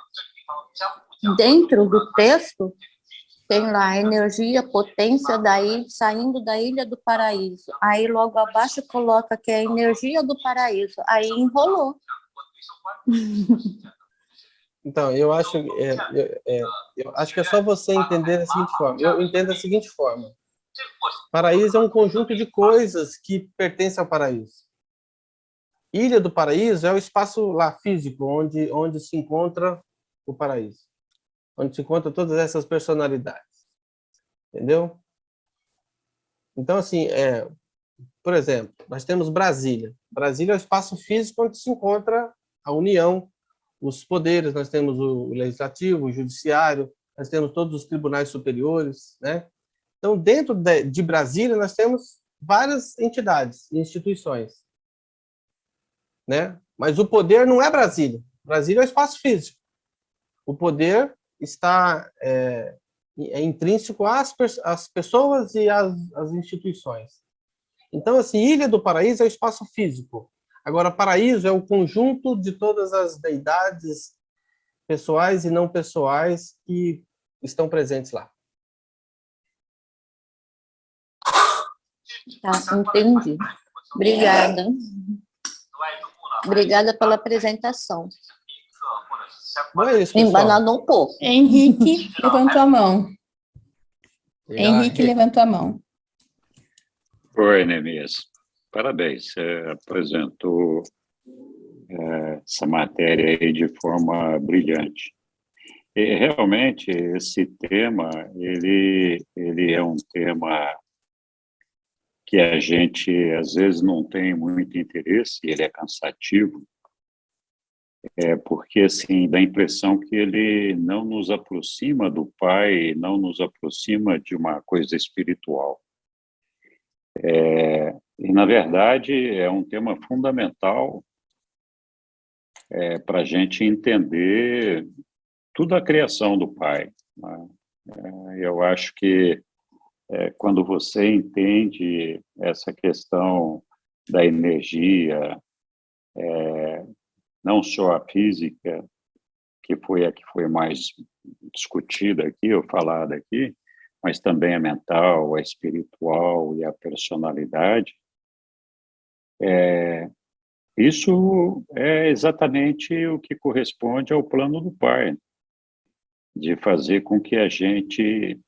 Dentro do texto, tem lá a energia, potência daí saindo da ilha do paraíso. Aí logo abaixo coloca que é a energia do paraíso. Aí enrolou. Então, eu acho que é só você entender da seguinte forma. Eu entendo da seguinte forma. Paraíso é um conjunto de coisas que pertencem ao paraíso. Ilha do Paraíso é o espaço lá físico, onde se encontra o paraíso. Onde se encontra todas essas personalidades. Entendeu? Então, assim, por exemplo, nós temos Brasília. Brasília é o espaço físico onde se encontra a União, os poderes. Nós temos o Legislativo, o Judiciário, nós temos todos os tribunais superiores, né? Então, dentro de Brasília, nós temos várias entidades e instituições, né? Mas o poder não é Brasília. Brasília é o espaço físico. O poder está é intrínseco às pessoas e às instituições. Então, assim, Ilha do Paraíso é o espaço físico. Agora, paraíso é o conjunto de todas as deidades pessoais e não pessoais que estão presentes lá. Tá, entendi. Obrigada. Obrigada pela apresentação. Bom, é isso, Me pessoal. embanando um pouco. Henrique levantou a mão. Diga lá, Henrique levantou a mão. Oi, Neemias. Parabéns, você apresentou essa matéria aí de forma brilhante. E realmente esse tema, ele é um tema que a gente às vezes não tem muito interesse, ele é cansativo, porque assim dá a impressão que ele não nos aproxima do Pai, não nos aproxima de uma coisa espiritual. E na verdade é um tema fundamental para a gente entender toda a criação do Pai, né? Eu acho que quando você entende essa questão da energia, não só a física, que foi a que foi mais discutida aqui, ou falada aqui, mas também a mental, a espiritual e a personalidade, isso é exatamente o que corresponde ao plano do Pai, de fazer com que a gente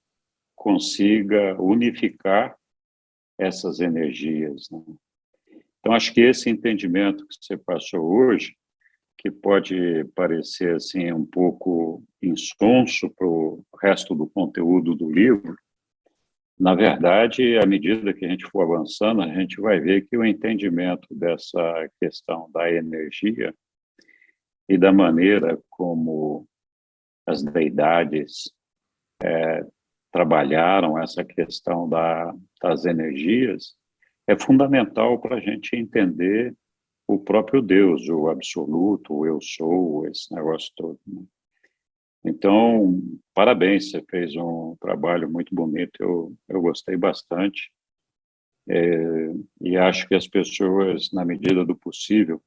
consiga unificar essas energias, né? Então, acho que esse entendimento que você passou hoje, que pode parecer assim um pouco insonso para o resto do conteúdo do livro, na verdade, à medida que a gente for avançando, a gente vai ver que o entendimento dessa questão da energia e da maneira como as deidades trabalharam essa questão das energias é fundamental para a gente entender o próprio Deus, o absoluto, o eu sou, esse negócio todo, né? Então, parabéns, você fez um trabalho muito bonito, eu gostei bastante, e acho que as pessoas, na medida do possível,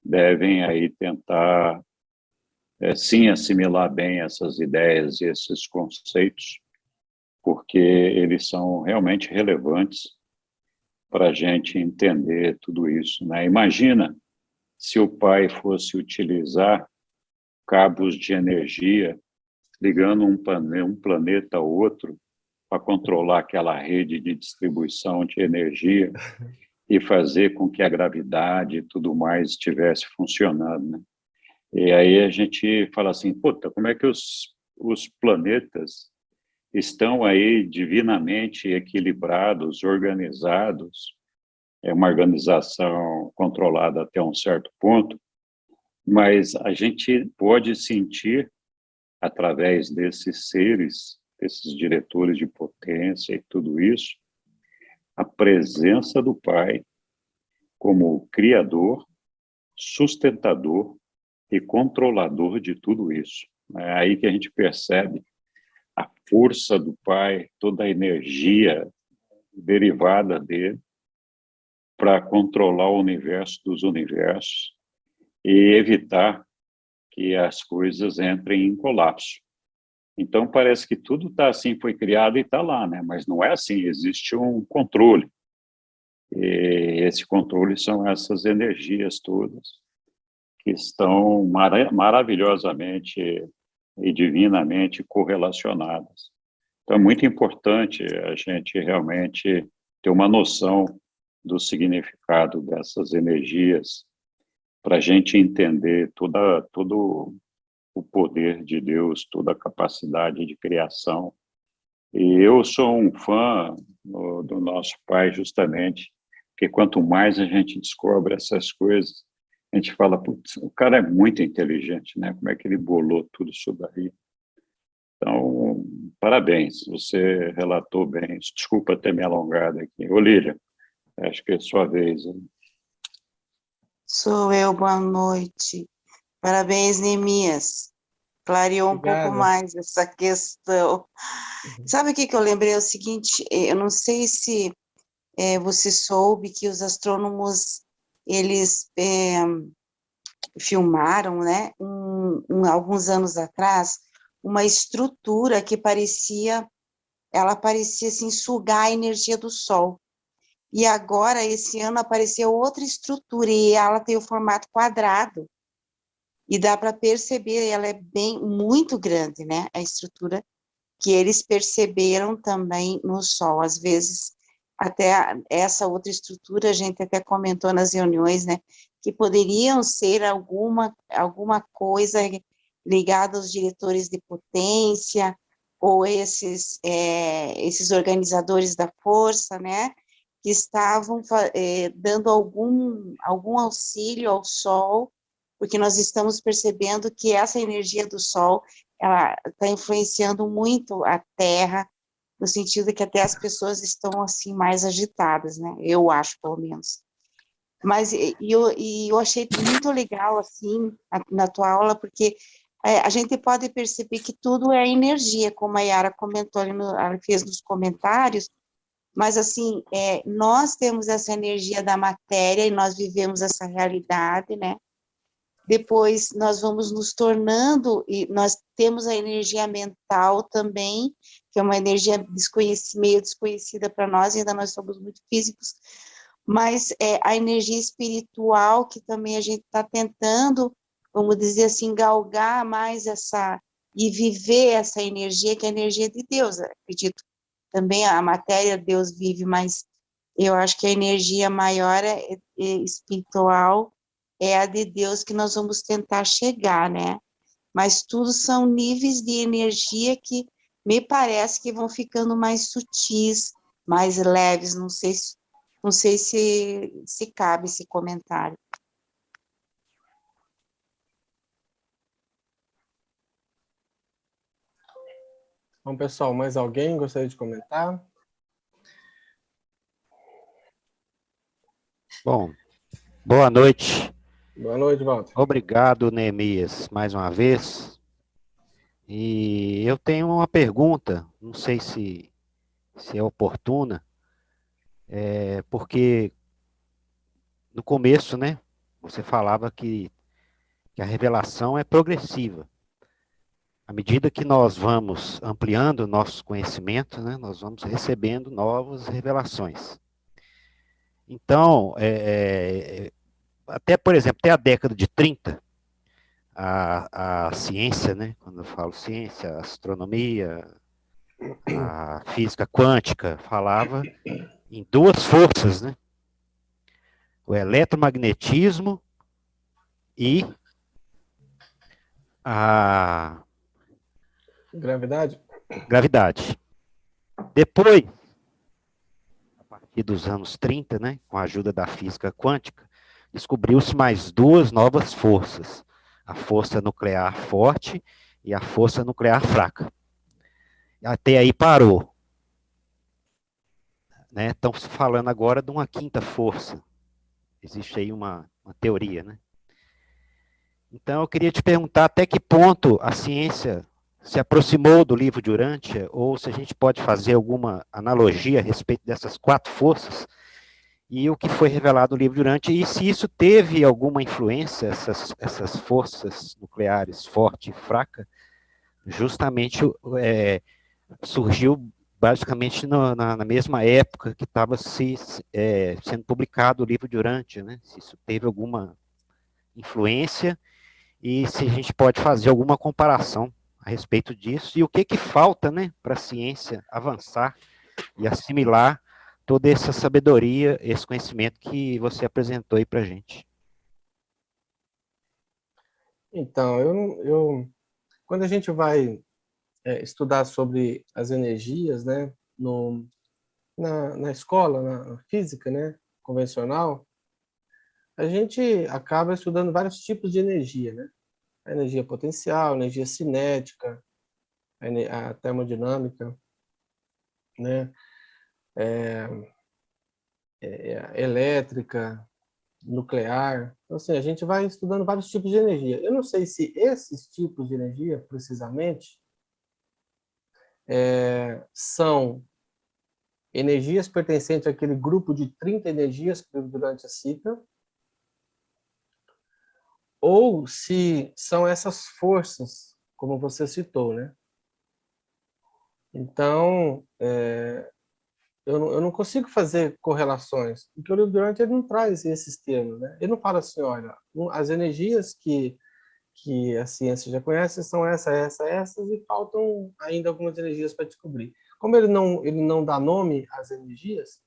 devem aí tentar, sim, assimilar bem essas ideias e esses conceitos, porque eles são realmente relevantes para a gente entender tudo isso, né? Imagina se o Pai fosse utilizar cabos de energia ligando um planeta ao outro para controlar aquela rede de distribuição de energia e fazer com que a gravidade e tudo mais estivesse funcionando, né? E aí a gente fala assim, puta, como é que os planetas estão aí divinamente equilibrados, organizados, é uma organização controlada até um certo ponto, mas a gente pode sentir, através desses seres, desses diretores de potência e tudo isso, a presença do Pai como criador, sustentador e controlador de tudo isso. É aí que a gente percebe a força do Pai, toda a energia derivada dele para controlar o universo dos universos e evitar que as coisas entrem em colapso. Então, parece que tudo está assim, foi criado e está lá, né? Mas não é assim, existe um controle. E esse controle são essas energias todas que estão maravilhosamente e divinamente correlacionadas. Então, é muito importante a gente realmente ter uma noção do significado dessas energias para a gente entender todo o poder de Deus, toda a capacidade de criação. E eu sou um fã do nosso Pai justamente, porque quanto mais a gente descobre essas coisas, a gente fala, putz, o cara é muito inteligente, né? Como é que ele bolou tudo isso daí? Então, parabéns, você relatou bem. Desculpa ter me alongado aqui. Olívia, acho que é sua vez. Hein? Sou eu, boa noite. Parabéns, Neemias. clareou um pouco Obrigado. mais essa questão. Sabe o que que eu lembrei? É o seguinte, eu não sei se você soube que os astrônomos, eles filmaram, né, alguns anos atrás, uma estrutura que ela parecia assim, sugar a energia do Sol. E agora, esse ano, apareceu outra estrutura, e ela tem o formato quadrado, e dá para perceber, ela é muito grande, né, a estrutura, que eles perceberam também no Sol. Às vezes, até essa outra estrutura, a gente até comentou nas reuniões, né, que poderiam ser alguma coisa ligada aos diretores de potência, ou esses organizadores da força, né, que estavam dando algum auxílio ao Sol, porque nós estamos percebendo que essa energia do Sol, ela está influenciando muito a Terra, no sentido que até as pessoas estão, assim, mais agitadas, né, eu acho, pelo menos. Mas eu achei muito legal, assim, na tua aula, porque a gente pode perceber que tudo é energia, como a Yara comentou, ela fez nos comentários, mas, assim, nós temos essa energia da matéria e nós vivemos essa realidade, né? Depois nós vamos nos tornando, e nós temos a energia mental também, que é uma energia meio desconhecida para nós, ainda nós somos muito físicos, mas a energia espiritual, que também a gente está tentando, vamos dizer assim, galgar mais e viver essa energia, que é a energia de Deus. Acredito também a matéria, Deus vive, mas eu acho que a energia maior espiritual é a de Deus, que nós vamos tentar chegar, né? Mas tudo são níveis de energia que me parece que vão ficando mais sutis, mais leves, não sei se cabe esse comentário. Bom, pessoal, mais alguém gostaria de comentar? Bom, boa noite. Boa noite, Walter. Obrigado, Neemias, mais uma vez. E eu tenho uma pergunta, não sei se é oportuna, porque no começo, né, você falava que a revelação é progressiva. À medida que nós vamos ampliando o nosso conhecimento, né, nós vamos recebendo novas revelações. Então, até, por exemplo, até a década de 30, a ciência, né, quando eu falo ciência, a astronomia, a física quântica, falava em duas forças, né? O eletromagnetismo e a Gravidade? gravidade. Depois, a partir dos anos 30, né, com a ajuda da física quântica, descobriu-se mais duas novas forças, a força nuclear forte e a força nuclear fraca. Até aí parou. Né? Estão falando agora de uma quinta força. Existe aí uma teoria, né? Então, eu queria te perguntar até que ponto a ciência se aproximou do livro de Urântia, ou se a gente pode fazer alguma analogia a respeito dessas quatro forças, e o que foi revelado no livro de Urântia, e se isso teve alguma influência, essas forças nucleares forte e fraca, justamente surgiu basicamente na mesma época que estava sendo publicado o livro de Urântia, né? Se isso teve alguma influência, e se a gente pode fazer alguma comparação a respeito disso, e o que falta, né, para a ciência avançar e assimilar toda essa sabedoria, esse conhecimento que você apresentou aí para a gente. Então, quando a gente vai estudar sobre as energias, né, na escola, na física, né, convencional, a gente acaba estudando vários tipos de energia, né? A energia potencial, a energia cinética, a termodinâmica, né? Elétrica, nuclear. Então, assim, a gente vai estudando vários tipos de energia. Eu não sei se esses tipos de energia, precisamente, são energias pertencentes àquele grupo de 30 energias que durante a cita, ou se são essas forças, como você citou, né? Então, eu não consigo fazer correlações, porque o livro Durant ele não traz esses termos, né? Ele não fala assim, olha, as energias que a ciência já conhece são essas, e faltam ainda algumas energias para descobrir. Como ele não dá nome às energias,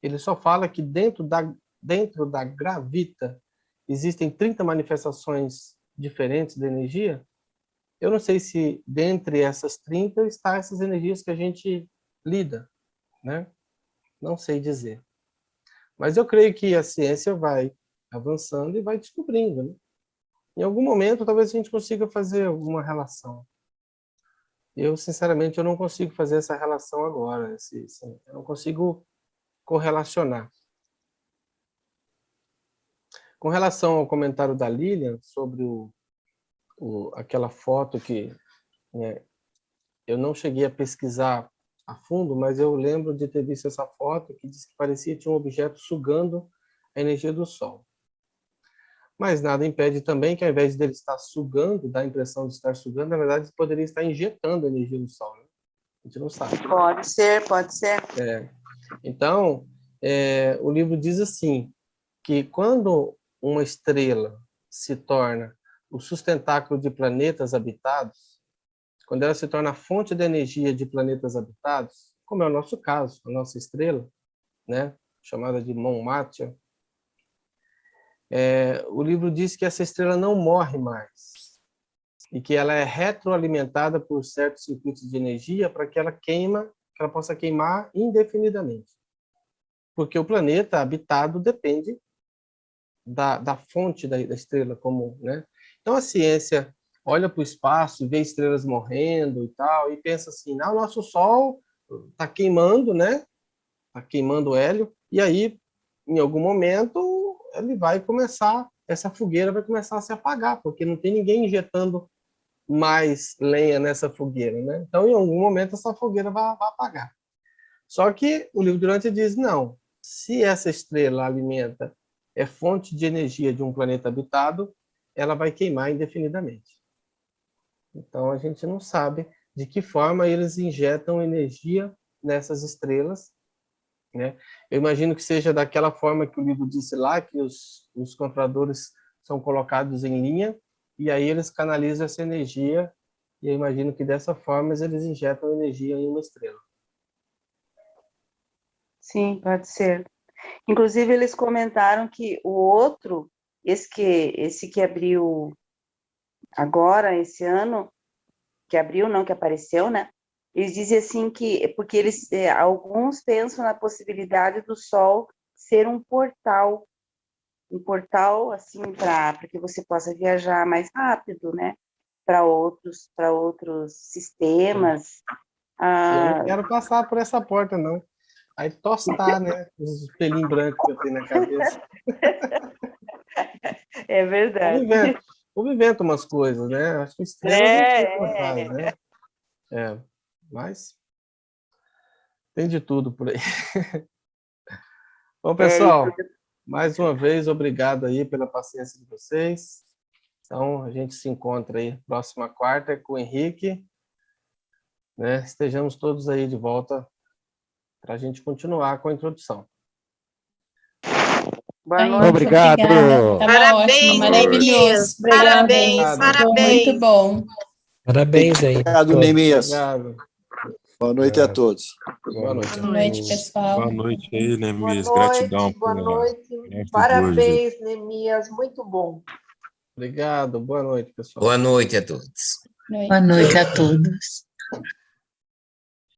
ele só fala que dentro da gravita existem 30 manifestações diferentes de energia. Eu não sei se dentre essas 30 está essas energias que a gente lida, né? Não sei dizer. Mas eu creio que a ciência vai avançando e vai descobrindo, né? Em algum momento, talvez a gente consiga fazer alguma relação. Eu, sinceramente, eu não consigo fazer essa relação agora. Eu não consigo correlacionar. Com relação ao comentário da Lilian sobre aquela foto que eu não cheguei a pesquisar a fundo, mas eu lembro de ter visto essa foto que diz que parecia que tinha um objeto sugando a energia do Sol. Mas nada impede também que, ao invés dele estar sugando, dá a impressão de estar sugando, na verdade, ele poderia estar injetando a energia do Sol. Né? A gente não sabe. Pode ser, pode ser. Então, o livro diz assim, que quando uma estrela se torna o sustentáculo de planetas habitados, quando ela se torna a fonte de energia de planetas habitados, como é o nosso caso, a nossa estrela, né, chamada de Montmartre, o livro diz que essa estrela não morre mais e que ela é retroalimentada por certos circuitos de energia para que ela possa queimar indefinidamente. Porque o planeta habitado depende da fonte da estrela comum, né? Então a ciência olha para o espaço, vê estrelas morrendo e tal, e pensa assim, o nosso Sol está queimando, né? Está queimando hélio, e aí, em algum momento, essa fogueira vai começar a se apagar, porque não tem ninguém injetando mais lenha nessa fogueira, né? Então, em algum momento, essa fogueira vai apagar. Só que o livro Durant diz, não, se essa estrela é fonte de energia de um planeta habitado, ela vai queimar indefinidamente. Então, a gente não sabe de que forma eles injetam energia nessas estrelas, né? Eu imagino que seja daquela forma que o livro disse lá, que os controladores são colocados em linha, e aí eles canalizam essa energia, e eu imagino que dessa forma eles injetam energia em uma estrela. Sim, pode ser. Inclusive, eles comentaram que o outro, esse que abriu agora, esse ano, que abriu, não, que apareceu, né? Eles dizem assim que, porque alguns pensam na possibilidade do Sol ser um portal assim, para que você possa viajar mais rápido, né? Para outros sistemas. Eu não quero passar por essa porta, não. Aí tostar, né? Os pelinhos brancos que eu tenho na cabeça. É verdade. Eu invento umas coisas, né? Acho que estrela faz, né? Mas tem de tudo por aí. Bom, pessoal, mais uma vez, obrigado aí pela paciência de vocês. Então, a gente se encontra aí próxima quarta com o Henrique. Né? Estejamos todos aí de volta para a gente continuar com a introdução. Boa noite. Obrigado. Tava ótimo, maravilhoso. Parabéns. Muito bom. Parabéns aí. Obrigado, Neemias. Obrigado. Boa noite a todos. Boa noite. Boa noite, pessoal. Boa noite aí, Neemias. Boa noite, Gratidão. boa noite. Mestre Parabéns, Neemias. Muito bom. Obrigado. Boa noite, pessoal. Boa noite a todos. Boa noite a todos.